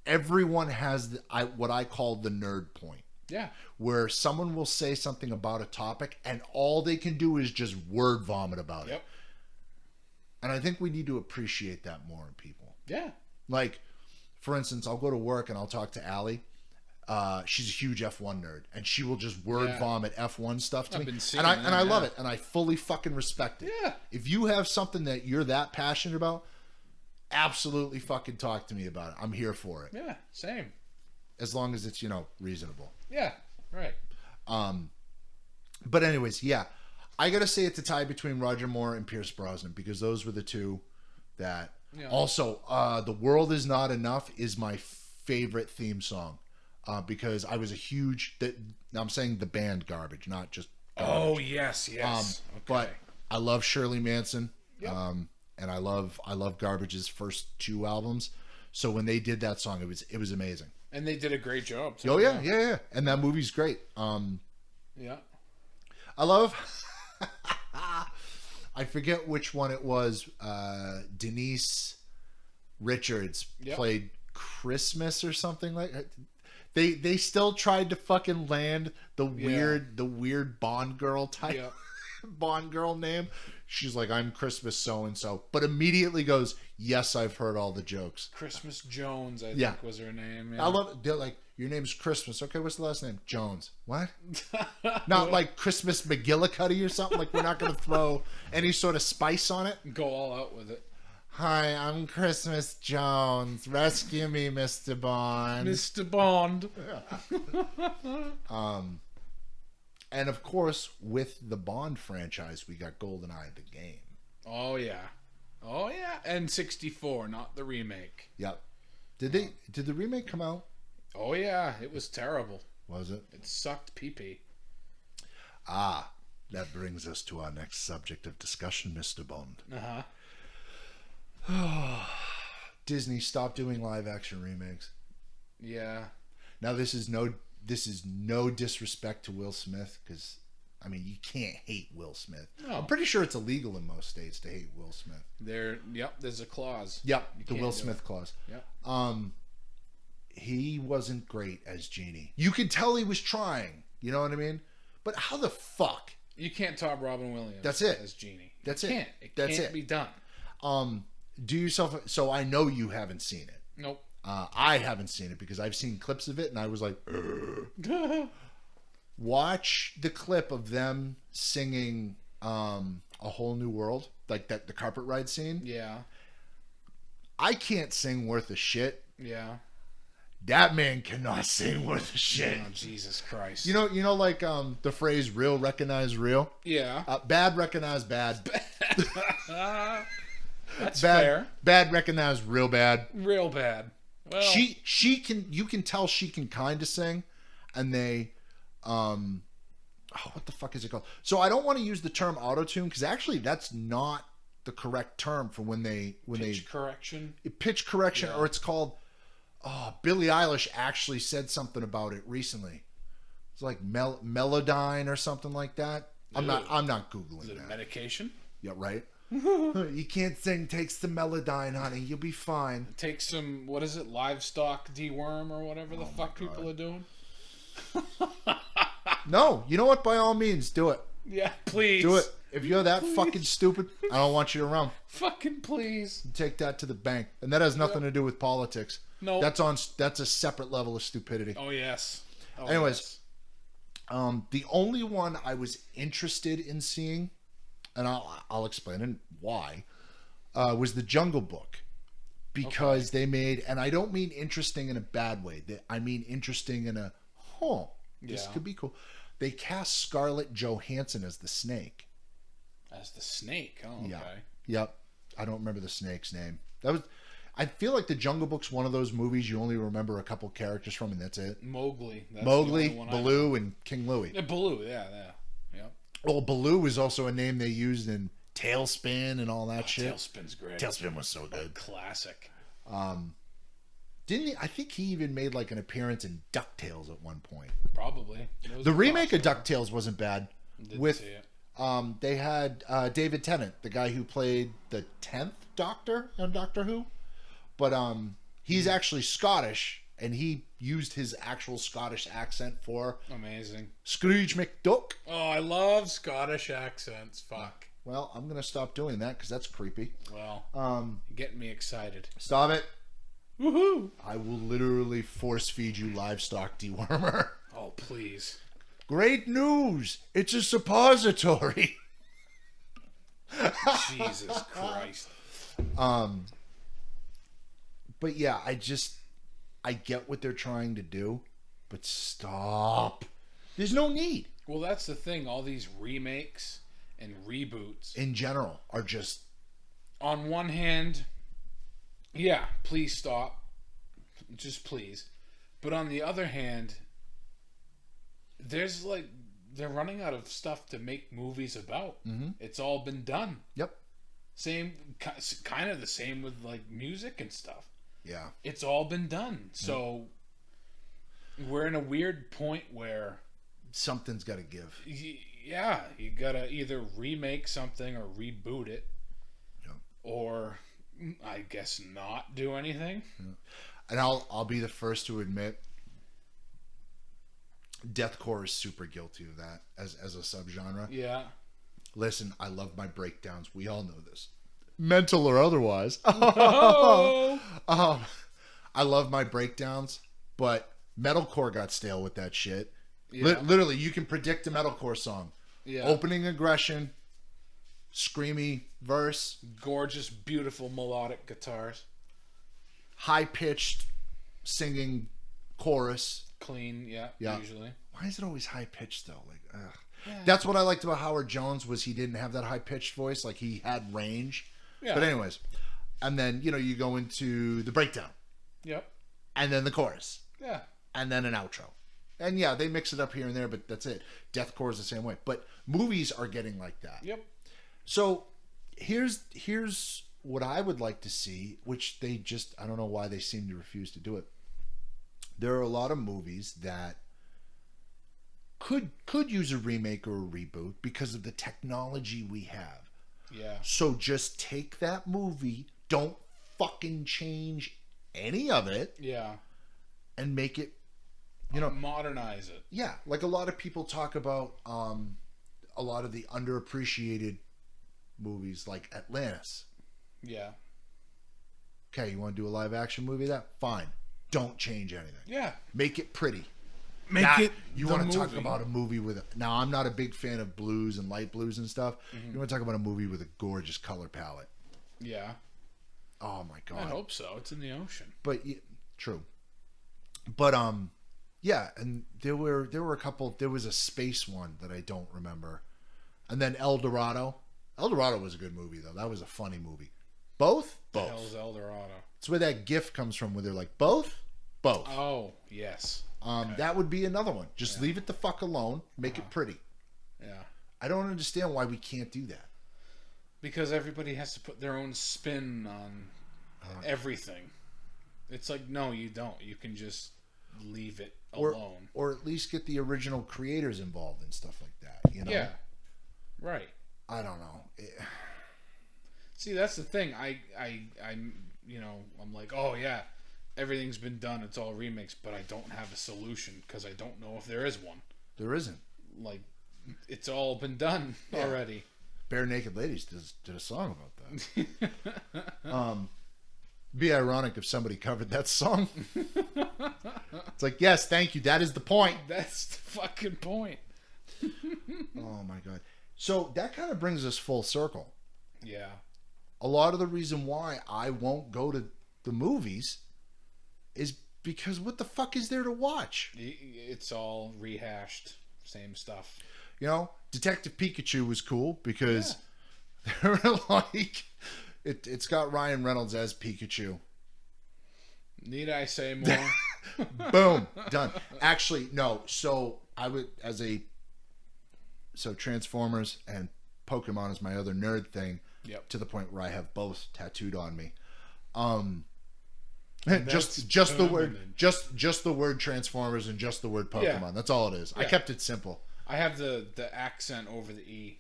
everyone has what I call the nerd point. Yeah. Where someone will say something about a topic and all they can do is just word vomit about it. And I think we need to appreciate that more in people. Yeah. Like, for instance, I'll go to work and I'll talk to Allie. She's a huge F1 nerd, and she will just word vomit F1 stuff to me. And I love it, and I fully fucking respect it. Yeah. If you have something that you're that passionate about, absolutely fucking talk to me about it. I'm here for it. Yeah, same. As long as it's, reasonable. Yeah, right. But anyways, yeah. I gotta say it's a tie between Roger Moore and Pierce Brosnan, because those were the two that... Yeah. Also, The World Is Not Enough is my favorite theme song. Because I was a huge... I'm saying the band Garbage, not just Garbage. Oh, yes. Okay. But I love Shirley Manson. Yep. And I love Garbage's first 2 albums. So when they did that song, it was amazing. And they did a great job too. Oh yeah. And that movie's great. Yeah. I love I forget which one it was. Denise Richards played Christmas or something like that. They still tried to fucking land the weird Bond girl type Bond girl name. She's like, I'm Christmas so-and-so. But immediately goes, yes, I've heard all the jokes. Christmas Jones, I think was her name. Yeah. I love it. They're like, your name's Christmas. Okay, what's the last name? Jones. What? Not like Christmas McGillicuddy or something. Like, we're not going to throw any sort of spice on it. Go all out with it. Hi, I'm Christmas Jones. Rescue me, Mr. Bond. Mr. Bond. And of course, with the Bond franchise, we got GoldenEye the game. Oh yeah, and 64, not the remake. Yep. Did the remake come out? Oh yeah, it was terrible. Was it? It sucked pee-pee. Ah, that brings us to our next subject of discussion, Mr. Bond. Disney, stop doing live action remakes. Yeah. Now this is no disrespect to Will Smith, because I mean, you can't hate Will Smith. No. I'm pretty sure it's illegal in most states to hate Will Smith. There's a clause. Yep, the Will Smith clause. Yep. He wasn't great as Genie. You could tell he was trying. You know what I mean? But how the fuck? You can't top Robin Williams. That's it. As Genie. That's it. It can't be done. Do yourself. So I know you haven't seen it. Nope. I haven't seen it because I've seen clips of it and I was like, watch the clip of them singing A Whole New World, like the carpet ride scene. Yeah. I can't sing worth a shit. Yeah. That man cannot sing worth a shit. Oh, Jesus Christ. You know, like the phrase "real recognize real." Yeah. Bad recognize bad. That's bad, fair. Bad recognize real bad. Real bad. Well, she can. You can tell she can kind of sing, and they, what the fuck is it called? So I don't want to use the term auto-tune because actually that's not the correct term for when they pitch correction. Pitch correction, or it's called. Oh, Billie Eilish actually said something about it recently. It's like Melodyne or something like that. I'm not googling Is it that. a medication? Yeah, right. You can't sing. Takes the Melodyne, honey. You'll be fine. Take some. What is it? Livestock deworm or whatever the fuck people are doing. No, you know what? By all means, do it. Yeah, please. Do it. If you're that fucking stupid, I don't want you around. Fucking please. Take that to the bank, and that has nothing to do with politics. No, that's a separate level of stupidity. Oh yes. Anyways, the only one I was interested in seeing, and I'll explain it why, was the Jungle Book, because they made, and I don't mean interesting in a bad way. I mean interesting in a this could be cool. They cast Scarlett Johansson as the snake. As the snake? Oh, okay. Yeah. Yep. I don't remember the snake's name. I feel like the Jungle Book's one of those movies you only remember a couple characters from, and that's it. Mowgli. That's Baloo, and King Louie. Yeah, Baloo, yeah. Well, Baloo was also a name they used in Tailspin and all that shit. Tailspin's great. Tailspin was so good. Classic. Didn't he? I think he even made like an appearance in DuckTales at one point. Probably. The remake of DuckTales wasn't bad. Didn't see it. They had David Tennant, the guy who played the 10th Doctor on Doctor Who. But he's actually Scottish, and he used his actual Scottish accent for amazing Scrooge McDuck. Oh, I love Scottish accents. Fuck. Well, I'm gonna stop doing that because that's creepy. Well, you're getting me excited. Stop it. Woohoo! I will literally force feed you livestock dewormer. Oh, please. Great news! It's a suppository. Jesus Christ. But yeah, I get what they're trying to do, but stop. There's no need. Well, that's the thing. All these remakes and reboots in general are just, on one hand, yeah, please stop. Just please. But on the other hand, there's like, they're running out of stuff to make movies about. Mm-hmm. It's all been done. Yep. Same, kind of the same with like music and stuff. Yeah. It's all been done. So we're in a weird point where something's got to give. Yeah, you got to either remake something or reboot it. Yep. Or I guess not do anything. Yeah. And I'll be the first to admit deathcore is super guilty of that as a subgenre. Yeah. Listen, I love my breakdowns. We all know this. Mental or otherwise. Oh. I love my breakdowns, but metalcore got stale with that shit. Yeah. Literally, you can predict a metalcore song. Yeah. Opening aggression, screamy verse, gorgeous, beautiful melodic guitars, high-pitched singing chorus. Clean, yeah. Usually. Why is it always high-pitched though? Like, ugh. Yeah. That's what I liked about Howard Jones, was he didn't have that high-pitched voice. Like, he had range. Yeah. But anyways, and then, you go into the breakdown. Yep. And then the chorus. Yeah. And then an outro. And yeah, they mix it up here and there, but that's it. Deathcore is the same way. But movies are getting like that. Yep. So here's what I would like to see, which they just, I don't know why they seem to refuse to do it. There are a lot of movies that could use a remake or a reboot because of the technology we have. Yeah. So just take that movie, don't fucking change any of it. Yeah. And make it, modernize it. Yeah. Like a lot of people talk about a lot of the underappreciated movies like Atlantis. Yeah. Okay, you want to do a live action movie of that? Fine. Don't change anything. Yeah. Make it pretty. You want to talk about a movie with now I'm not a big fan of blues and light blues and stuff. Mm-hmm. You want to talk about a movie with a gorgeous color palette. Yeah. Oh my god. I hope so. It's in the ocean. But true. But yeah, and there were a couple. There was a space one that I don't remember. And then El Dorado. El Dorado was a good movie though. That was a funny movie. Both? Both. Hell's El Dorado. It's where that GIF comes from, where they're like, both? Both. Oh, yes. Okay. That would be another one. Just leave it the fuck alone. Make it pretty. Yeah. I don't understand why we can't do that. Because everybody has to put their own spin on everything. It's like, no, you don't. You can just leave it alone. Or at least get the original creators involved and stuff like that, you know? Yeah. Right. I don't know. See, that's the thing. I'm like, oh yeah, everything's been done. It's all remakes, but I don't have a solution because I don't know if there is one. There isn't. Like, it's all been done already. Bare Naked Ladies did a song about that. Be ironic if somebody covered that song. It's like, yes, thank you. That is the point. That's the fucking point. Oh my god. So that kind of brings us full circle. Yeah. A lot of the reason why I won't go to the movies is because what the fuck is there to watch? It's all rehashed, same stuff. You know, Detective Pikachu was cool because they're like, it's got Ryan Reynolds as Pikachu. Need I say more? Boom, done. Actually, no. So Transformers and Pokemon is my other nerd thing. Yep. To the point where I have both tattooed on me. Just the word Transformers and just the word Pokemon. Yeah. That's all it is. Yeah. I kept it simple. I have the accent over the E.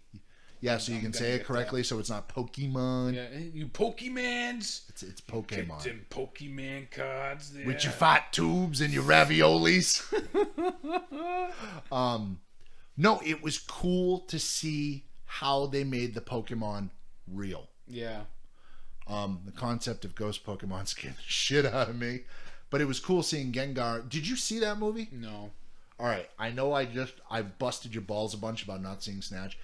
Yeah, so you can say it correctly, so it's not Pokemon. Yeah, you Pokemans. It's Pokemon. Them Pokemon cards there. With your fat tubes and your raviolis. No, it was cool to see how they made the Pokemon real. Yeah. The concept of ghost Pokemon scared the shit out of me. But it was cool seeing Gengar. Did you see that movie? No. All right. I know I've busted your balls a bunch about not seeing Snatch.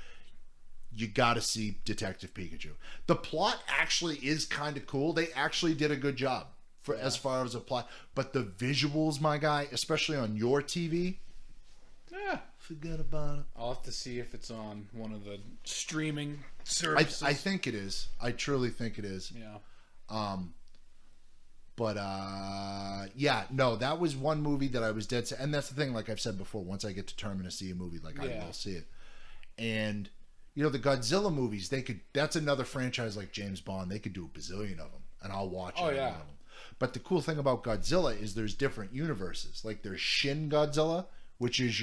You gotta see Detective Pikachu. The plot actually is kind of cool. They actually did a good job as far as a plot. But the visuals, my guy, especially on your TV, forget about it. I'll have to see if it's on one of the streaming services. I think it is. I truly think it is. Yeah. But no, that was one movie that I was dead set. And that's the thing, like I've said before, once I get determined to see a movie, like I will see it. And you know, the Godzilla movies, that's another franchise like James Bond. They could do a bazillion of them, and I'll watch every one of them. But the cool thing about Godzilla is there's different universes. Like there's Shin Godzilla, which is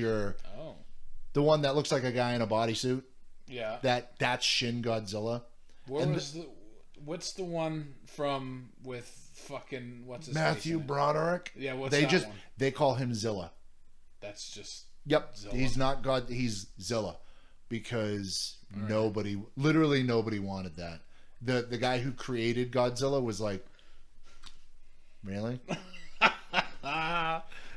the one that looks like a guy in a bodysuit. Yeah. That's Shin Godzilla. What's the one from with fucking what's his Matthew face Broderick? Yeah, what's that one? They call him Zilla. That's just Zilla. He's not God, he's Zilla. Because literally nobody wanted that. The guy who created Godzilla was like, really?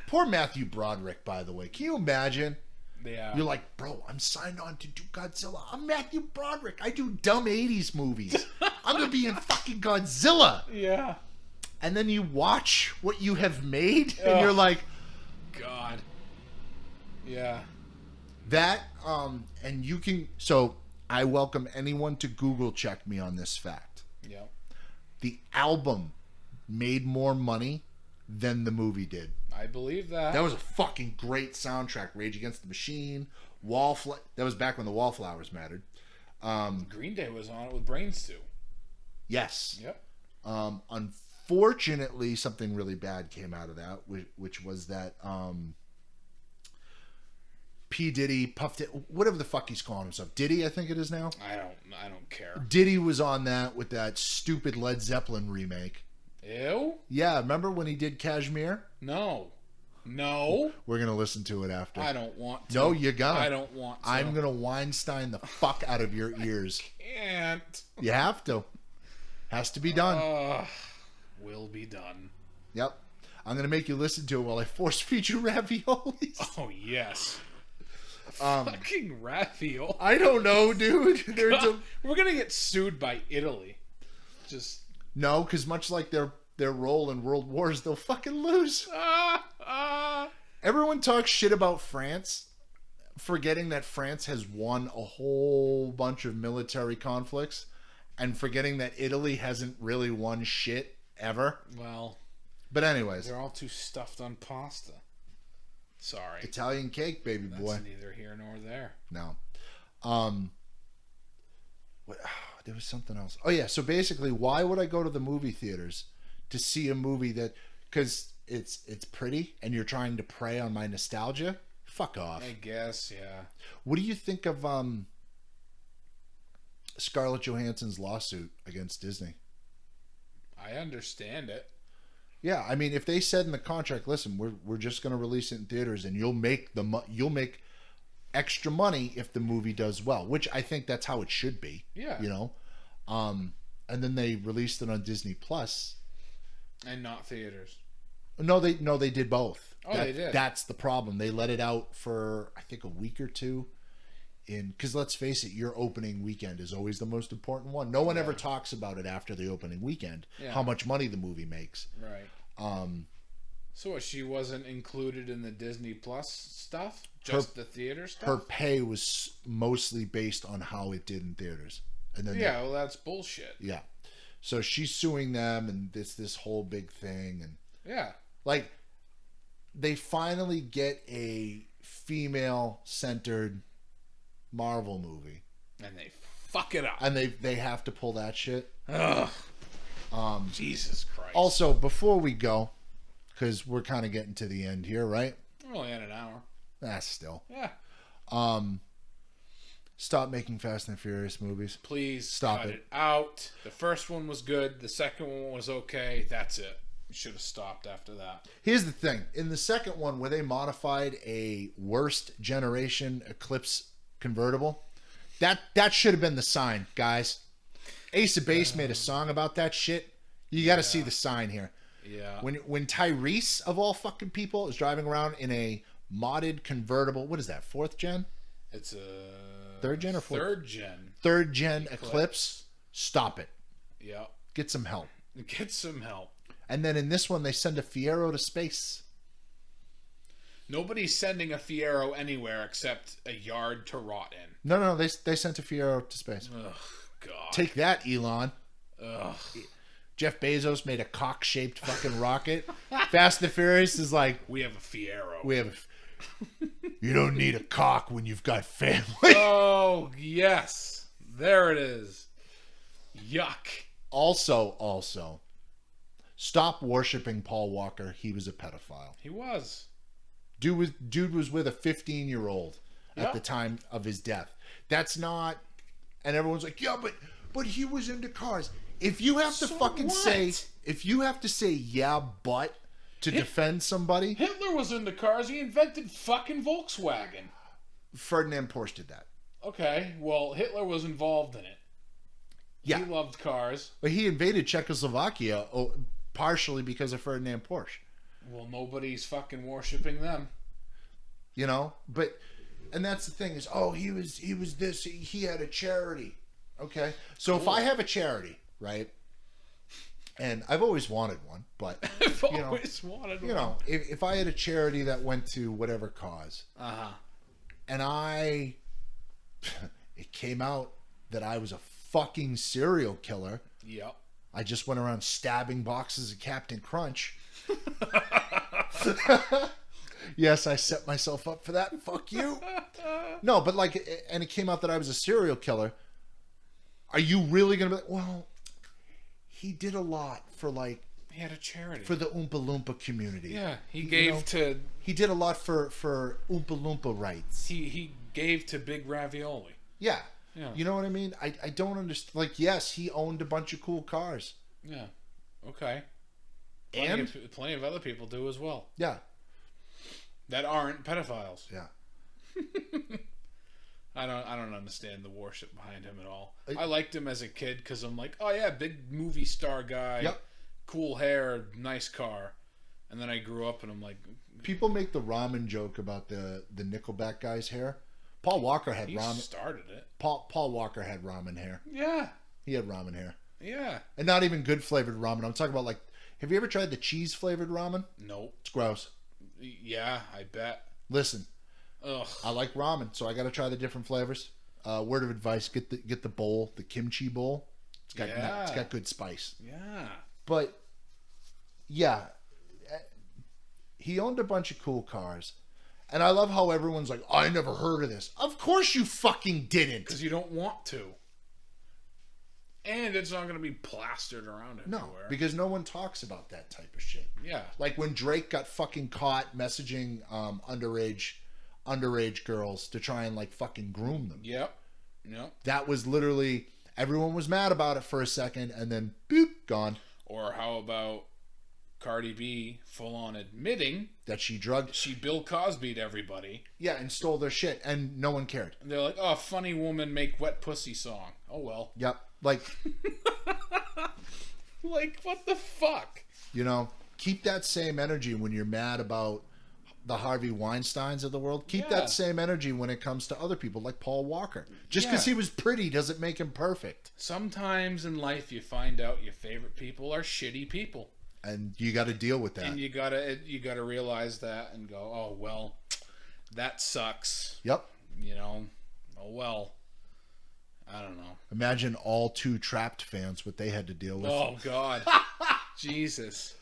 Poor Matthew Broderick, by the way. Can you imagine? Yeah. You're like, bro, I'm signed on to do Godzilla. I'm Matthew Broderick. I do dumb 80s movies. I'm going to be in fucking Godzilla. Yeah. And then you watch what you have made, and you're like, God. Yeah. That, and you can, so I welcome anyone to Google check me on this fact. Yeah. The album made more money than the movie did. I believe that. That was a fucking great soundtrack. Rage Against the Machine, that was back when the Wallflowers mattered. Green Day was on it with Brains too. Yes. Yep. Unfortunately, something really bad came out of that, which was that, P. Diddy, Puff Diddy, whatever the fuck he's calling himself. Diddy, I think it is now. I don't care. Diddy was on that with that stupid Led Zeppelin remake. Ew? Yeah, remember when he did Kashmir? No. We're going to listen to it after. I don't want to. No, you're gonna. I don't want to. I'm going to Weinstein the fuck out of your ears. Can't. You have to. Has to be done. Will be done. Yep. I'm going to make you listen to it while I force feed you raviolis. Oh, yes. Fucking ravioli. I don't know, dude. We're gonna get sued by Italy. Just no, because much like their role in world wars, they'll fucking lose. Everyone talks shit about France, forgetting that France has won a whole bunch of military conflicts, and forgetting that Italy hasn't really won shit ever. Well, but anyways, they're all too stuffed on pasta. Sorry. Italian cake, baby boy. That's neither here nor there. No. there was something else. Oh yeah, so basically, why would I go to the movie theaters to see a movie that because it's pretty and you're trying to prey on my nostalgia? Fuck off. I guess, yeah. What do you think of Scarlett Johansson's lawsuit against Disney? I understand it. Yeah, I mean, if they said in the contract, listen, we're just going to release it in theaters, and you'll make extra money if the movie does well, which I think that's how it should be. Yeah. You know, and then they released it on Disney Plus, and not theaters. No, they did both. Oh, they did. That's the problem. They let it out for I think a week or two. Because let's face it, your opening weekend is always the most important one. No one ever talks about it after the opening weekend. Yeah. How much money the movie makes. Right. So what, she wasn't included in the Disney Plus stuff? Just the theater stuff? Her pay was mostly based on how it did in theaters. And then well, that's bullshit. Yeah. So she's suing them, and this whole big thing, and yeah, like they finally get a female-centered Marvel movie, and they fuck it up, and they have to pull that shit. Ugh. Jesus Christ. Also, before we go, because we're kind of getting to the end here, right? We're only at an hour. Still. Yeah. Stop making Fast and Furious movies. Please stop cut it out. The first one was good. The second one was okay. That's it. You should have stopped after that. Here's the thing. In the second one, where they modified a worst generation Eclipse convertible, that should have been the sign, guys. Ace of Base made a song about that shit. You got to see the sign here. Yeah. When Tyrese, of all fucking people, is driving around in a modded convertible, what is that, 4th gen? It's a 3rd gen or 4th? 3rd gen. 3rd gen Eclipse. Stop it. Yeah. Get some help. Get some help. And then in this one, they send a Fiero to space. Nobody's sending a Fiero anywhere except a yard to rot in. No, they sent a Fiero to space. Ugh, God. Take that, Elon. Ugh. Jeff Bezos made a cock-shaped fucking rocket. Fast and Furious is like, we have a Fiero. You don't need a cock when you've got family. Oh, yes. There it is. Yuck. Also, stop worshiping Paul Walker. He was a pedophile. He was. Dude was with a 15-year-old at the time of his death. That's not... And everyone's like, yeah, but he was into cars. If you have to say, yeah, but to defend somebody... Hitler was into cars. He invented fucking Volkswagen. Ferdinand Porsche did that. Okay, well, Hitler was involved in it. Yeah. He loved cars. But he invaded Czechoslovakia partially because of Ferdinand Porsche. Well, nobody's fucking worshipping them. You know? And that's the thing is, he was this, he had a charity. Okay? So if I have a charity, right? And I've always wanted one, but I've always wanted one. You know, if I had a charity that went to whatever cause, and it came out that I was a fucking serial killer. Yep. I just went around stabbing boxes of Captain Crunch. Yes, I set myself up for that. Fuck you. No, but and it came out that I was a serial killer. Are you really going to be like, well, he did a lot for he had a charity. For the Oompa Loompa community. Yeah, he did a lot for Oompa Loompa rights. He gave to Big Ravioli. Yeah. You know what I mean? I don't understand. Yes, he owned a bunch of cool cars. Yeah. Okay. Plenty of other people do as well. Yeah. That aren't pedophiles. Yeah. I don't understand the worship behind him at all. I liked him as a kid because I'm like, oh yeah, big movie star guy, yep. Cool hair, nice car. And then I grew up and I'm like... People make the ramen joke about the Nickelback guy's hair. Paul Walker had ramen. He started it. Paul Walker had ramen hair. Yeah. He had ramen hair. Yeah. And not even good flavored ramen. I'm talking about have you ever tried the cheese flavored ramen? Nope. It's gross. Yeah, I bet. Listen. Ugh. I like ramen, so I got to try the different flavors. Word of advice: get the bowl, the kimchi bowl. It's got good spice. Yeah. But yeah, he owned a bunch of cool cars, and I love how everyone's like, "I never heard of this." Of course you fucking didn't, because you don't want to. And it's not going to be plastered around everywhere. No, because no one talks about that type of shit. Yeah. Like when Drake got fucking caught messaging underage girls to try and like fucking groom them. Yep. That was literally, everyone was mad about it for a second and then boop, gone. Or how about Cardi B full on admitting that she drugged. She Bill Cosby'd everybody. Yeah, and stole their shit and no one cared. And they're like, oh, funny woman make wet pussy song. Oh well. Yep. Like like what the fuck? You know, keep that same energy when you're mad about the Harvey Weinsteins of the world. Keep that same energy when it comes to other people like Paul Walker. Just because he was pretty doesn't make him perfect. Sometimes in life you find out your favorite people are shitty people. And you got to deal with that. And you gotta realize that and go, oh well, that sucks. Yep. You know, oh well. I don't know. Imagine all two Trapped fans what they had to deal with. Oh God, Jesus.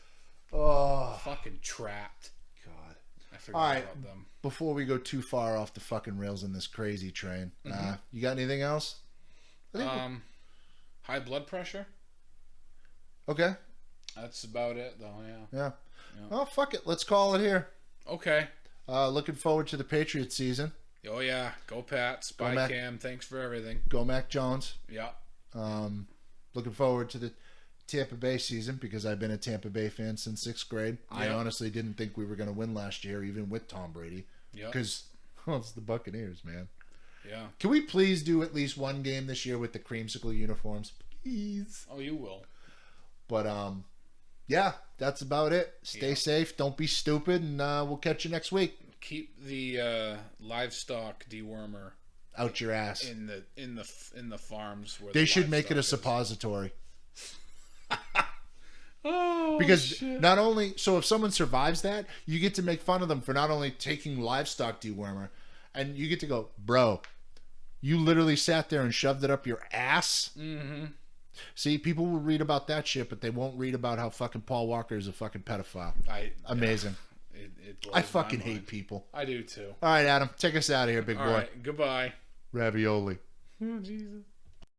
Oh, fucking Trapped. God. I forgot about them. Before we go too far off the fucking rails in this crazy train, you got anything else? High blood pressure. Okay. That's about it, though. Yeah. Oh, fuck it. Let's call it here. Okay. Looking forward to the Patriots season. Oh yeah, go Pats. Bye Cam. Thanks for everything. Go Mac Jones. Yeah. Looking forward to the Tampa Bay season because I've been a Tampa Bay fan since 6th grade. Yep. I honestly didn't think we were going to win last year, even with Tom Brady. Yeah. Because it's the Buccaneers, man. Yeah. Can we please do at least one game this year with the creamsicle uniforms, please? Oh, you will. But yeah, that's about it. Stay safe. Don't be stupid, and we'll catch you next week. Keep the livestock dewormer out your ass in the farms where they should make it a suppository. Oh, because shit. Not only if someone survives that, you get to make fun of them for not only taking livestock dewormer, and you get to go, bro, you literally sat there and shoved it up your ass. Mm-hmm. See, people will read about that shit, but they won't read about how fucking Paul Walker is a fucking pedophile. Amazing. I fucking hate people. I do too. All right, Adam, take us out of here, big boy. All right, goodbye. Ravioli. Oh, Jesus.